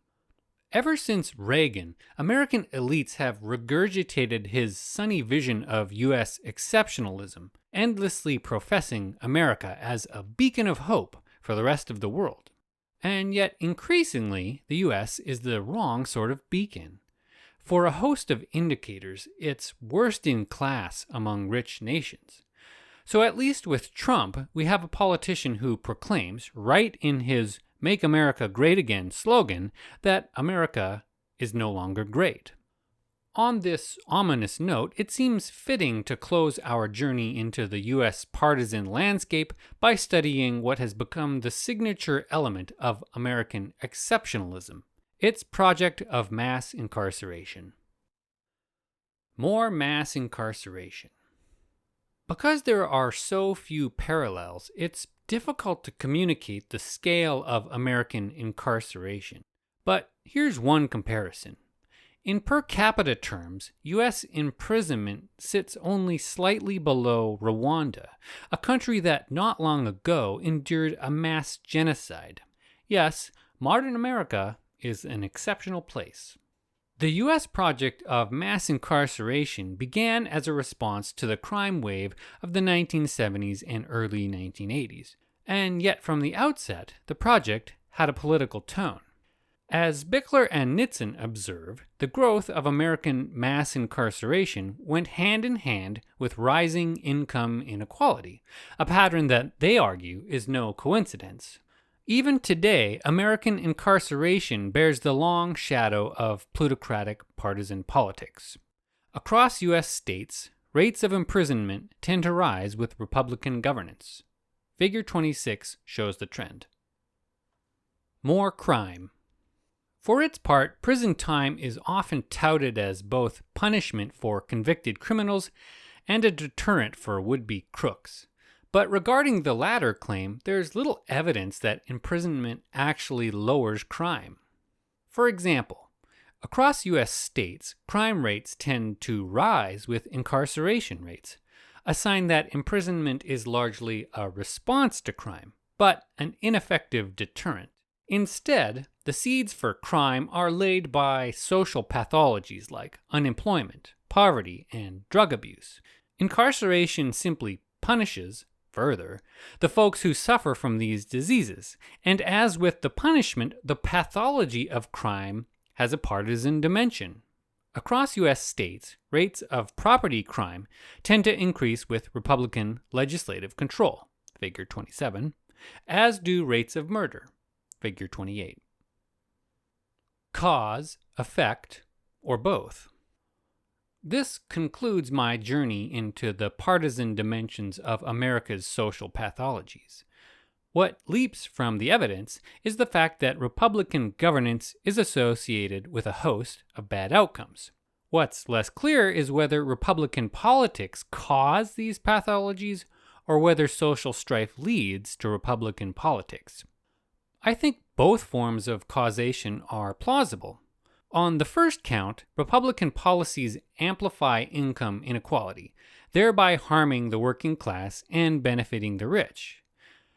Ever since Reagan, American elites have regurgitated his sunny vision of U.S. exceptionalism, endlessly professing America as a beacon of hope for the rest of the world. And yet, increasingly, the U.S. is the wrong sort of beacon. For a host of indicators, it's worst in class among rich nations. So at least with Trump, we have a politician who proclaims, right in his Make America Great Again slogan, that America is no longer great. On this ominous note, it seems fitting to close our journey into the U.S. partisan landscape by studying what has become the signature element of American exceptionalism. Its project of mass incarceration. More mass incarceration. Because there are so few parallels, it's difficult to communicate the scale of American incarceration. But here's one comparison. In per capita terms, U.S. imprisonment sits only slightly below Rwanda, a country that not long ago endured a mass genocide. Yes, modern America is an exceptional place. The U.S. project of mass incarceration began as a response to the crime wave of the 1970s and early 1980s, and yet from the outset, the project had a political tone. As Bickler and Nitzan observe, the growth of American mass incarceration went hand in hand with rising income inequality, a pattern that they argue is no coincidence. Even today, American incarceration bears the long shadow of plutocratic partisan politics. Across U.S. states, rates of imprisonment tend to rise with Republican governance. Figure 26 shows the trend. More crime. For its part, prison time is often touted as both punishment for convicted criminals and a deterrent for would-be crooks. But regarding the latter claim, there's little evidence that imprisonment actually lowers crime. For example, across U.S. states, crime rates tend to rise with incarceration rates, a sign that imprisonment is largely a response to crime, but an ineffective deterrent. Instead, the seeds for crime are laid by social pathologies like unemployment, poverty, and drug abuse. Incarceration simply punishes, further, the folks who suffer from these diseases, and as with the punishment, the pathology of crime has a partisan dimension. Across U.S. states, rates of property crime tend to increase with Republican legislative control, figure 27, as do rates of murder, figure 28. Cause, effect, or both. This concludes my journey into the partisan dimensions of America's social pathologies. What leaps from the evidence is the fact that Republican governance is associated with a host of bad outcomes. What's less clear is whether Republican politics cause these pathologies or whether social strife leads to Republican politics. I think both forms of causation are plausible. On the first count, Republican policies amplify income inequality, thereby harming the working class and benefiting the rich.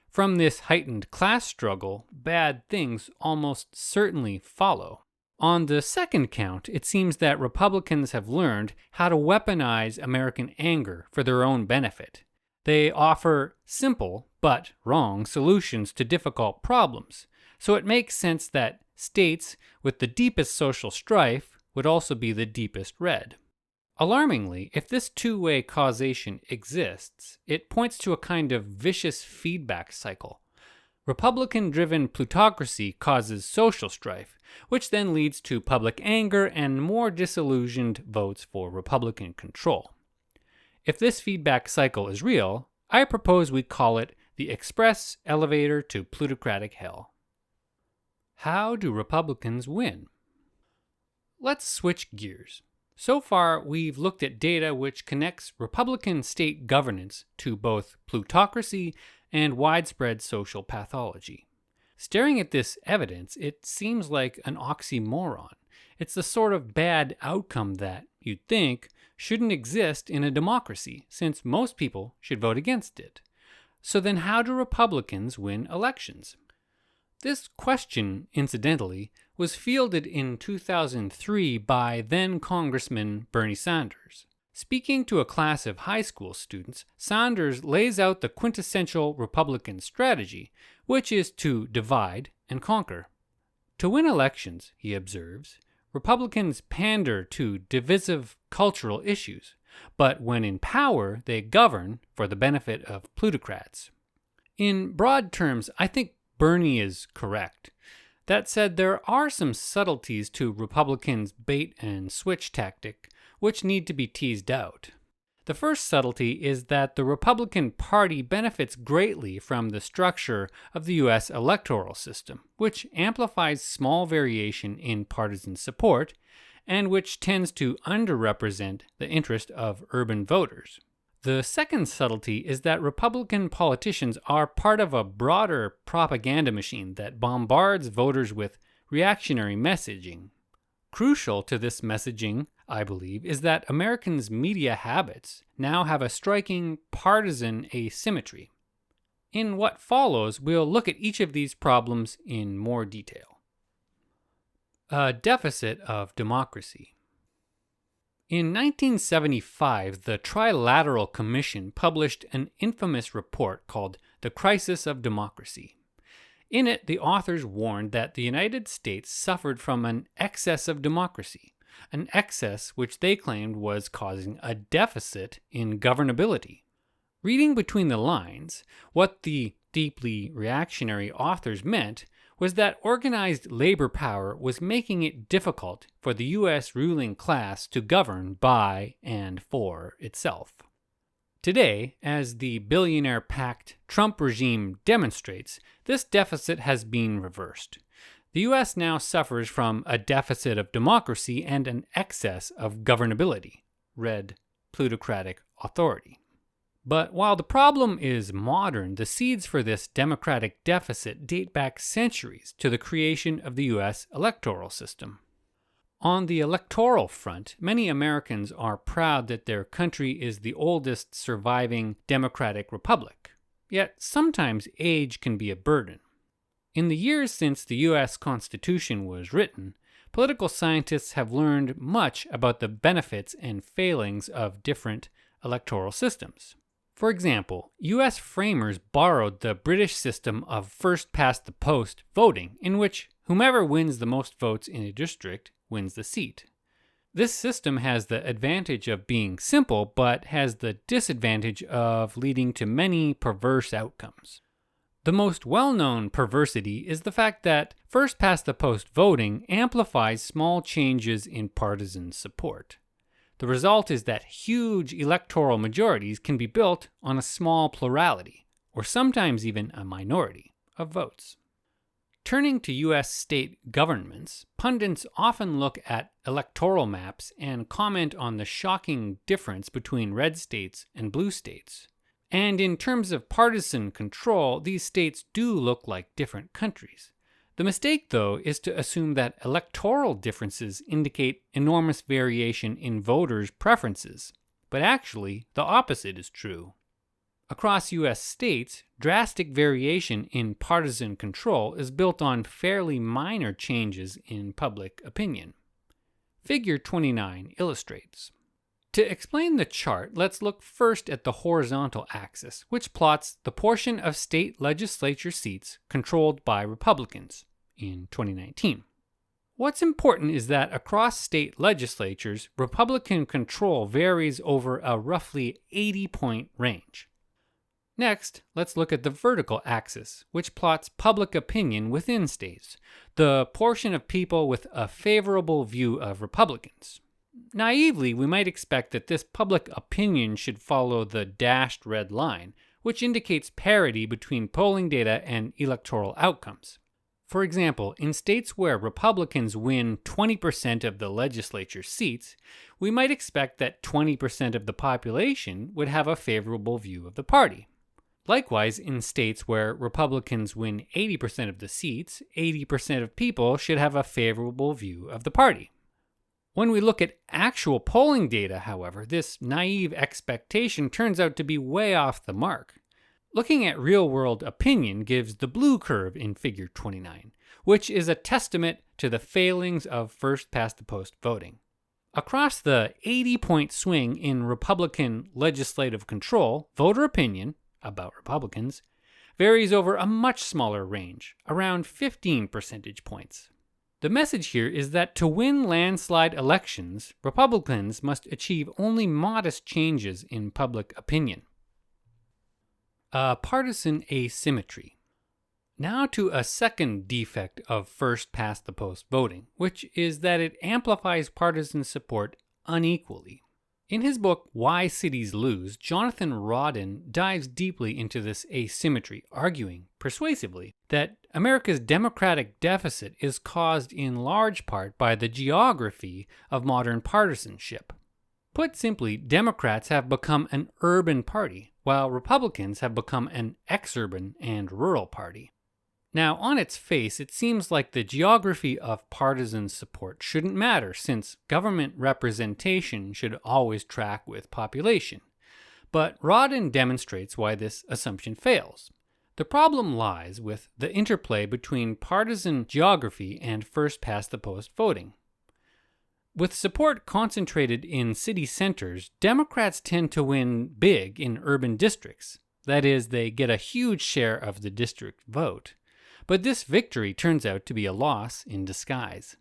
From this heightened class struggle, bad things almost certainly follow. On the second count, it seems that Republicans have learned how to weaponize American anger for their own benefit. They offer simple but wrong solutions to difficult problems, so it makes sense that states with the deepest social strife would also be the deepest red. Alarmingly, if this two-way causation exists, it points to a kind of vicious feedback cycle. Republican-driven plutocracy causes social strife, which then leads to public anger and more disillusioned votes for Republican control. If this feedback cycle is real, I propose we call it the express elevator to plutocratic hell. How do Republicans win? Let's switch gears. So far, we've looked at data which connects Republican state governance to both plutocracy and widespread social pathology. Staring at this evidence, it seems like an oxymoron. It's the sort of bad outcome that, you'd think, shouldn't exist in a democracy, since most people should vote against it. So then how do Republicans win elections? This question, incidentally, was fielded in 2003 by then-Congressman Bernie Sanders. Speaking to a class of high school students, Sanders lays out the quintessential Republican strategy, which is to divide and conquer. To win elections, he observes, Republicans pander to divisive cultural issues, but when in power, they govern for the benefit of plutocrats. In broad terms, I think Bernie is correct. That said, there are some subtleties to Republicans' bait-and-switch tactic which need to be teased out. The first subtlety is that the Republican Party benefits greatly from the structure of the U.S. electoral system, which amplifies small variation in partisan support and which tends to underrepresent the interest of urban voters. The second subtlety is that Republican politicians are part of a broader propaganda machine that bombards voters with reactionary messaging. Crucial to this messaging, I believe, is that Americans' media habits now have a striking partisan asymmetry. In what follows, we'll look at each of these problems in more detail. A deficit of democracy. In 1975, the Trilateral Commission published an infamous report called The Crisis of Democracy. In it, the authors warned that the United States suffered from an excess of democracy, an excess which they claimed was causing a deficit in governability. Reading between the lines, what the deeply reactionary authors meant was that organized labor power was making it difficult for the U.S. ruling class to govern by and for itself. Today, as the billionaire-packed Trump regime demonstrates, this deficit has been reversed. The U.S. now suffers from a deficit of democracy and an excess of governability, read plutocratic authority. But while the problem is modern, the seeds for this democratic deficit date back centuries to the creation of the U.S. electoral system. On the electoral front, many Americans are proud that their country is the oldest surviving democratic republic. Yet sometimes age can be a burden. In the years since the U.S. Constitution was written, political scientists have learned much about the benefits and failings of different electoral systems. For example, U.S. framers borrowed the British system of first-past-the-post voting, in which whomever wins the most votes in a district wins the seat. This system has the advantage of being simple, but has the disadvantage of leading to many perverse outcomes. The most well-known perversity is the fact that first-past-the-post voting amplifies small changes in partisan support. The result is that huge electoral majorities can be built on a small plurality, or sometimes even a minority, of votes. Turning to U.S. state governments, pundits often look at electoral maps and comment on the shocking difference between red states and blue states. And in terms of partisan control, these states do look like different countries. The mistake, though, is to assume that electoral differences indicate enormous variation in voters' preferences. But actually, the opposite is true. Across U.S. states, drastic variation in partisan control is built on fairly minor changes in public opinion. Figure 29 illustrates. To explain the chart, let's look first at the horizontal axis, which plots the portion of state legislature seats controlled by Republicans in 2019. What's important is that across state legislatures, Republican control varies over a roughly 80-point range. Next, let's look at the vertical axis, which plots public opinion within states, the portion of people with a favorable view of Republicans. Naively, we might expect that this public opinion should follow the dashed red line, which indicates parity between polling data and electoral outcomes. For example, in states where Republicans win 20% of the legislature seats, we might expect that 20% of the population would have a favorable view of the party. Likewise, in states where Republicans win 80% of the seats, 80% of people should have a favorable view of the party. When we look at actual polling data, however, this naive expectation turns out to be way off the mark. Looking at real-world opinion gives the blue curve in Figure 29, which is a testament to the failings of first-past-the-post voting. Across the 80-point swing in Republican legislative control, voter opinion about Republicans varies over a much smaller range, around 15 percentage points. The message here is that to win landslide elections, Republicans must achieve only modest changes in public opinion. Partisan asymmetry. Now to a second defect of first-past-the-post voting, which is that it amplifies partisan support unequally. In his book, Why Cities Lose, Jonathan Rodden dives deeply into this asymmetry, arguing, persuasively, that America's democratic deficit is caused in large part by the geography of modern partisanship. Put simply, Democrats have become an urban party, while Republicans have become an exurban and rural party. Now, on its face, it seems like the geography of partisan support shouldn't matter, since government representation should always track with population. But Rodden demonstrates why this assumption fails. The problem lies with the interplay between partisan geography and first-past-the-post voting. With support concentrated in city centers, Democrats tend to win big in urban districts. That is, they get a huge share of the district vote. But this victory turns out to be a loss in disguise.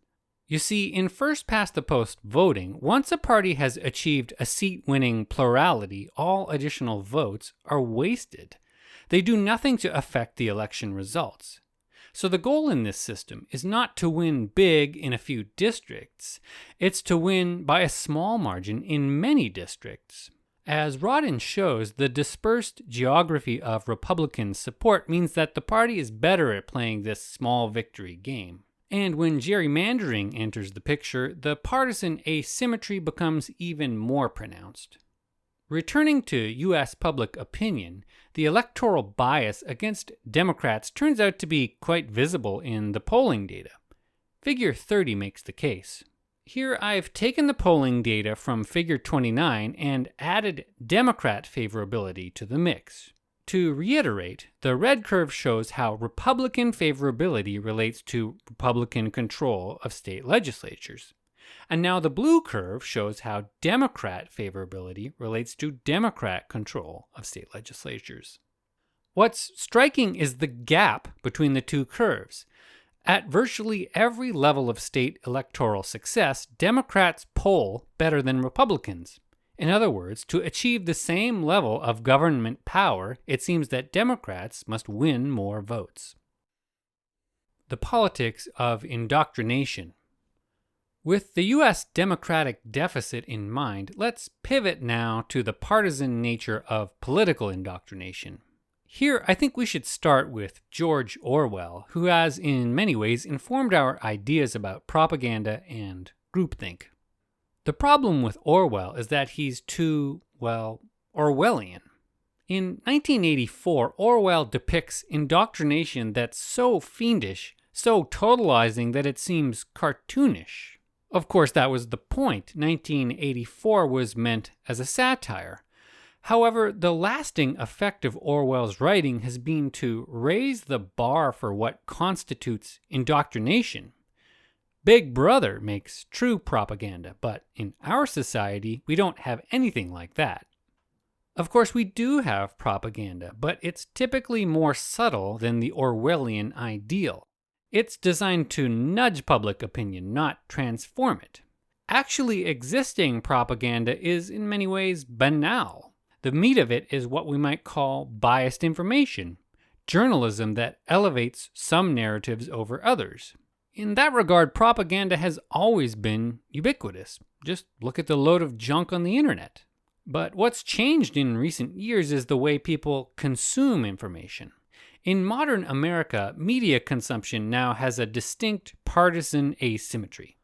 You see, in first-past-the-post voting, once a party has achieved a seat-winning plurality, all additional votes are wasted. They do nothing to affect the election results. So the goal in this system is not to win big in a few districts, it's to win by a small margin in many districts. As Rodden shows, the dispersed geography of Republican support means that the party is better at playing this small victory game. And when gerrymandering enters the picture, the partisan asymmetry becomes even more pronounced. Returning to U.S. public opinion, the electoral bias against Democrats turns out to be quite visible in the polling data. Figure 30 makes the case. Here I've taken the polling data from Figure 29 and added Democrat favorability to the mix. To reiterate, the red curve shows how Republican favorability relates to Republican control of state legislatures. And now the blue curve shows how Democrat favorability relates to Democrat control of state legislatures. What's striking is the gap between the two curves. At virtually every level of state electoral success, Democrats poll better than Republicans. In other words, to achieve the same level of government power, it seems that Democrats must win more votes. The politics of indoctrination. With the U.S. democratic deficit in mind, let's pivot now to the partisan nature of political indoctrination. Here, I think we should start with George Orwell, who has in many ways informed our ideas about propaganda and groupthink. The problem with Orwell is that he's too, Orwellian. In 1984, Orwell depicts indoctrination that's so fiendish, so totalizing that it seems cartoonish. Of course, that was the point. 1984 was meant as a satire. However, the lasting effect of Orwell's writing has been to raise the bar for what constitutes indoctrination. Big Brother makes true propaganda, but in our society, we don't have anything like that. Of course, we do have propaganda, but it's typically more subtle than the Orwellian ideal. It's designed to nudge public opinion, not transform it. Actually existing propaganda is in many ways banal. The meat of it is what we might call biased information, journalism that elevates some narratives over others. In that regard, propaganda has always been ubiquitous. Just look at the load of junk on the internet. But what's changed in recent years is the way people consume information. In modern America, media consumption now has a distinct partisan asymmetry.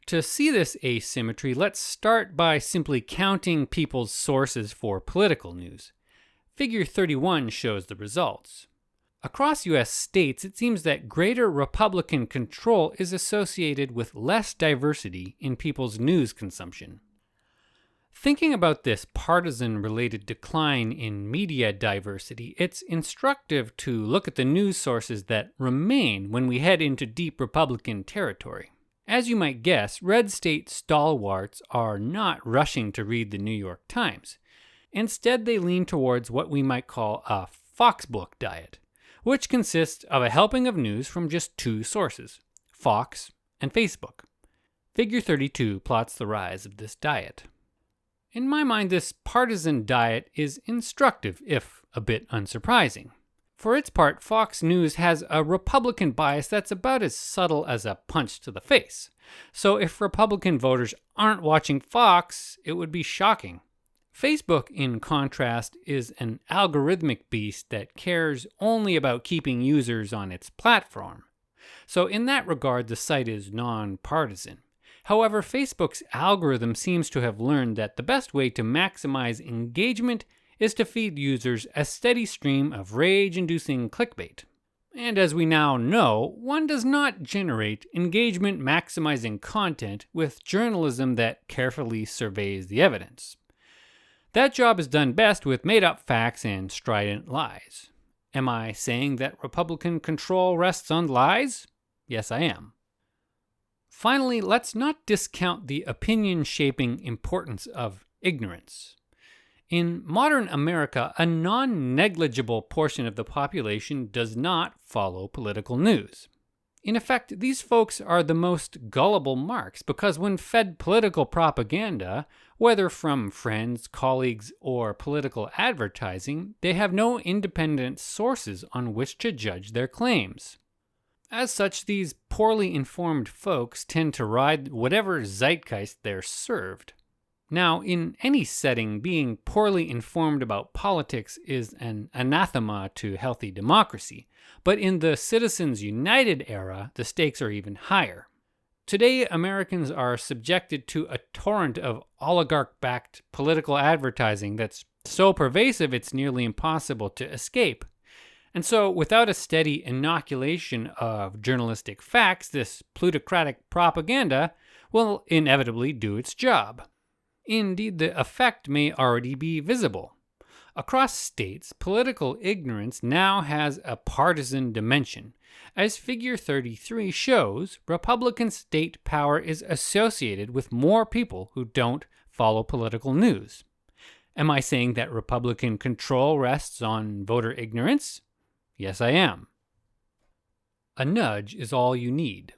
To see this asymmetry, let's start by simply counting people's sources for political news. Figure 31 shows the results. Across U.S. states, it seems that greater Republican control is associated with less diversity in people's news consumption. Thinking about this partisan-related decline in media diversity, it's instructive to look at the news sources that remain when we head into deep Republican territory. As you might guess, red state stalwarts are not rushing to read the New York Times. Instead, they lean towards what we might call a Foxbook diet, which consists of a helping of news from just two sources, Fox and Facebook. Figure 32 plots the rise of this diet. In my mind, this partisan diet is instructive, if a bit unsurprising. For its part, Fox News has a Republican bias that's about as subtle as a punch to the face. So if Republican voters aren't watching Fox, it would be shocking. Facebook, in contrast, is an algorithmic beast that cares only about keeping users on its platform. So in that regard, the site is non-partisan. However, Facebook's algorithm seems to have learned that the best way to maximize engagement is to feed users a steady stream of rage-inducing clickbait. And as we now know, one does not generate engagement-maximizing content with journalism that carefully surveys the evidence. That job is done best with made-up facts and strident lies. Am I saying that Republican control rests on lies? Yes, I am. Finally, let's not discount the opinion-shaping importance of ignorance. In modern America, a non-negligible portion of the population does not follow political news. In effect, these folks are the most gullible marks because when fed political propaganda, whether from friends, colleagues, or political advertising, they have no independent sources on which to judge their claims. As such, these poorly informed folks tend to ride whatever zeitgeist they're served. Now, in any setting, being poorly informed about politics is an anathema to healthy democracy. But in the Citizens United era, the stakes are even higher. Today, Americans are subjected to a torrent of oligarch-backed political advertising that's so pervasive it's nearly impossible to escape. And so, without a steady inoculation of journalistic facts, this plutocratic propaganda will inevitably do its job. Indeed, the effect may already be visible. Across states, political ignorance now has a partisan dimension. As Figure 33 shows, Republican state power is associated with more people who don't follow political news. Am I saying that Republican control rests on voter ignorance? Yes, I am. A nudge is all you need.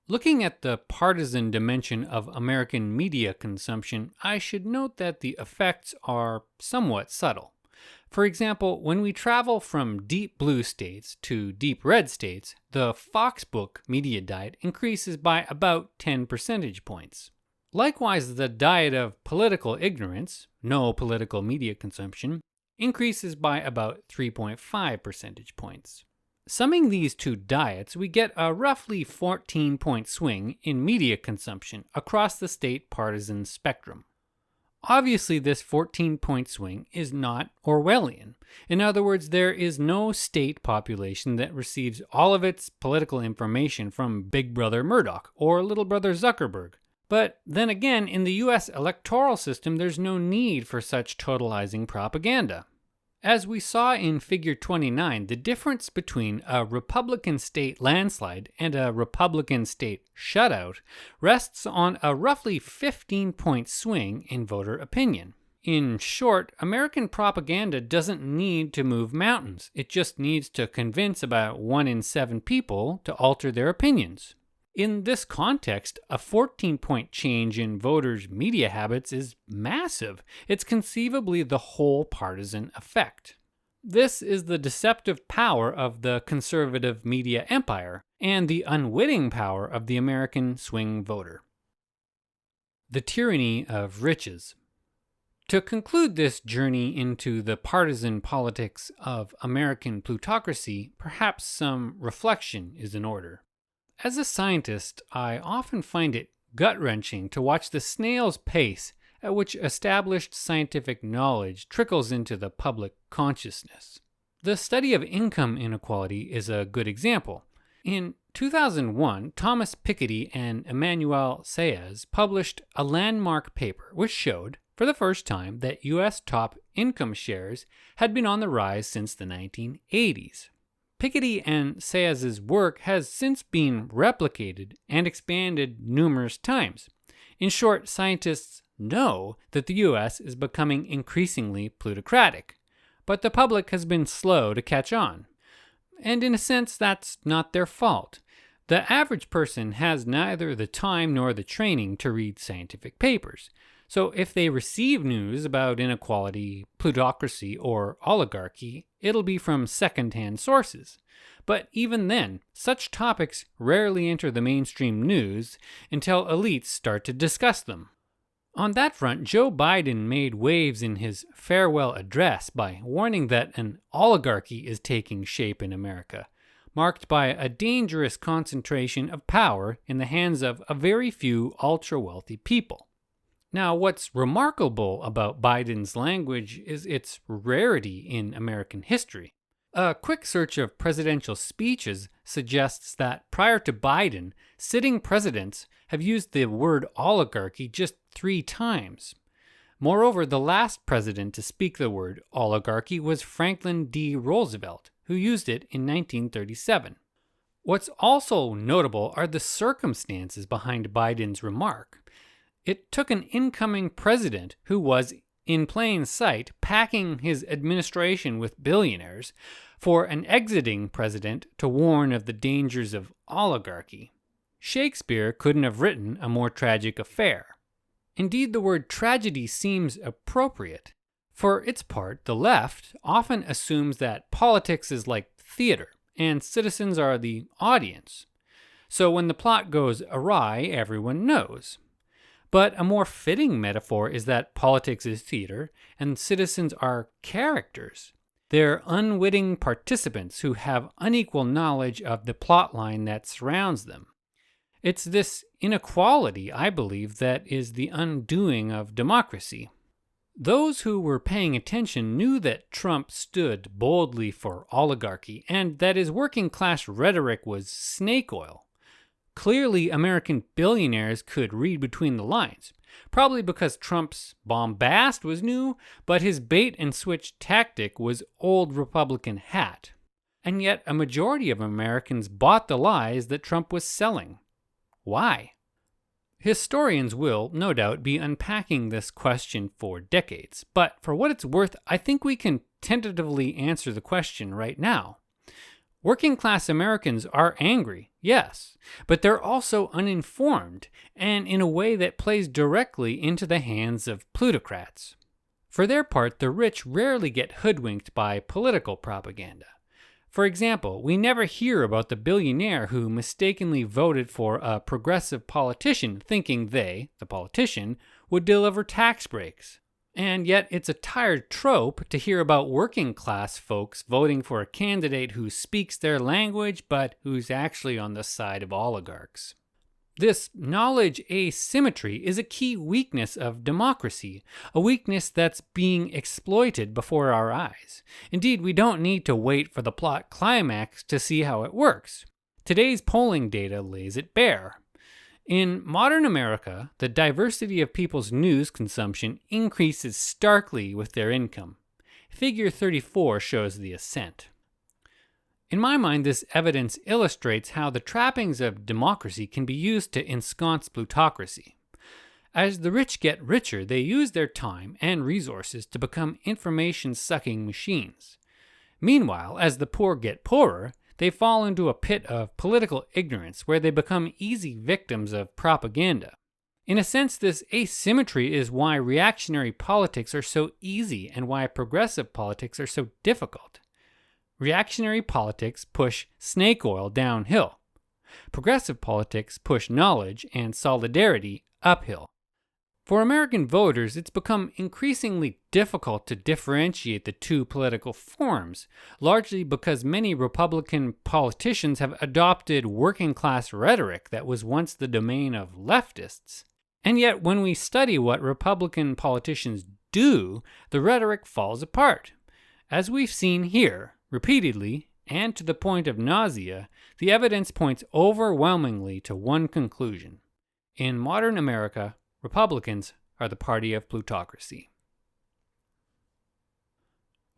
Looking at the partisan dimension of American media consumption, I should note that the effects are somewhat subtle. For example, when we travel from deep blue states to deep red states, the Foxbook media diet increases by about 10 percentage points. Likewise, the diet of political ignorance, no political media consumption, increases by about 3.5 percentage points. Summing these two diets, we get a roughly 14-point swing in media consumption across the state partisan spectrum. Obviously, this 14-point swing is not Orwellian. In other words, there is no state population that receives all of its political information from Big Brother Murdoch or Little Brother Zuckerberg. But then again, in the US electoral system, there's no need for such totalizing propaganda. As we saw in Figure 29, the difference between a Republican state landslide and a Republican state shutout rests on a roughly 15-point swing in voter opinion. In short, American propaganda doesn't need to move mountains. It just needs to convince about 1 in 7 people to alter their opinions. In this context, a 14-point change in voters' media habits is massive. It's conceivably the whole partisan effect. This is the deceptive power of the conservative media empire and the unwitting power of the American swing voter. The tyranny of riches. To conclude this journey into the partisan politics of American plutocracy, perhaps some reflection is in order. As a scientist, I often find it gut-wrenching to watch the snail's pace at which established scientific knowledge trickles into the public consciousness. The study of income inequality is a good example. In 2001, Thomas Piketty and Emmanuel Saez published a landmark paper which showed, for the first time, that U.S. top income shares had been on the rise since the 1980s. Piketty and Saez's work has since been replicated and expanded numerous times. In short, scientists know that the U.S. is becoming increasingly plutocratic, but the public has been slow to catch on. And in a sense, that's not their fault. The average person has neither the time nor the training to read scientific papers. So if they receive news about inequality, plutocracy, or oligarchy, it'll be from second-hand sources. But even then, such topics rarely enter the mainstream news until elites start to discuss them. On that front, Joe Biden made waves in his farewell address by warning that an oligarchy is taking shape in America, marked by a dangerous concentration of power in the hands of a very few ultra-wealthy people. Now, what's remarkable about Biden's language is its rarity in American history. A quick search of presidential speeches suggests that prior to Biden, sitting presidents have used the word oligarchy just 3 times. Moreover, the last president to speak the word oligarchy was Franklin D. Roosevelt, who used it in 1937. What's also notable are the circumstances behind Biden's remark. It took an incoming president who was, in plain sight, packing his administration with billionaires for an exiting president to warn of the dangers of oligarchy. Shakespeare couldn't have written a more tragic affair. Indeed, the word tragedy seems appropriate. For its part, the left often assumes that politics is like theater, and citizens are the audience. So when the plot goes awry, everyone knows. But a more fitting metaphor is that politics is theater and citizens are characters. They're unwitting participants who have unequal knowledge of the plotline that surrounds them. It's this inequality, I believe, that is the undoing of democracy. Those who were paying attention knew that Trump stood boldly for oligarchy and that his working class rhetoric was snake oil. Clearly, American billionaires could read between the lines, probably because Trump's bombast was new, but his bait-and-switch tactic was old Republican hat. And yet, a majority of Americans bought the lies that Trump was selling. Why? Historians will, no doubt, be unpacking this question for decades, but for what it's worth, I think we can tentatively answer the question right now. Working-class Americans are angry, yes, but they're also uninformed, and in a way that plays directly into the hands of plutocrats. For their part, the rich rarely get hoodwinked by political propaganda. For example, we never hear about the billionaire who mistakenly voted for a progressive politician thinking they, the politician, would deliver tax breaks. And yet it's a tired trope to hear about working class folks voting for a candidate who speaks their language but who's actually on the side of oligarchs. This knowledge asymmetry is a key weakness of democracy, a weakness that's being exploited before our eyes. Indeed, we don't need to wait for the plot climax to see how it works. Today's polling data lays it bare. In modern America, the diversity of people's news consumption increases starkly with their income. Figure 34 shows the ascent. In my mind, this evidence illustrates how the trappings of democracy can be used to ensconce plutocracy. As the rich get richer, they use their time and resources to become information-sucking machines. Meanwhile, as the poor get poorer, they fall into a pit of political ignorance where they become easy victims of propaganda. In a sense, this asymmetry is why reactionary politics are so easy and why progressive politics are so difficult. Reactionary politics push snake oil downhill. Progressive politics push knowledge and solidarity uphill. For American voters, it's become increasingly difficult to differentiate the two political forms, largely because many Republican politicians have adopted working-class rhetoric that was once the domain of leftists. And yet, when we study what Republican politicians do, the rhetoric falls apart. As we've seen here, repeatedly, and to the point of nausea, the evidence points overwhelmingly to one conclusion. In modern America, Republicans are the party of plutocracy.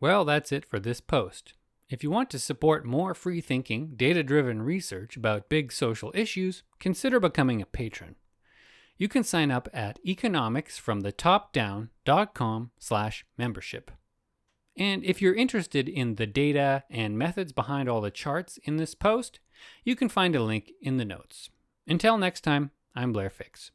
Well, that's it for this post. If you want to support more free-thinking, data-driven research about big social issues, consider becoming a patron. You can sign up at economicsfromthetopdown.com/membership. And if you're interested in the data and methods behind all the charts in this post, you can find a link in the notes. Until next time, I'm Blair Fix.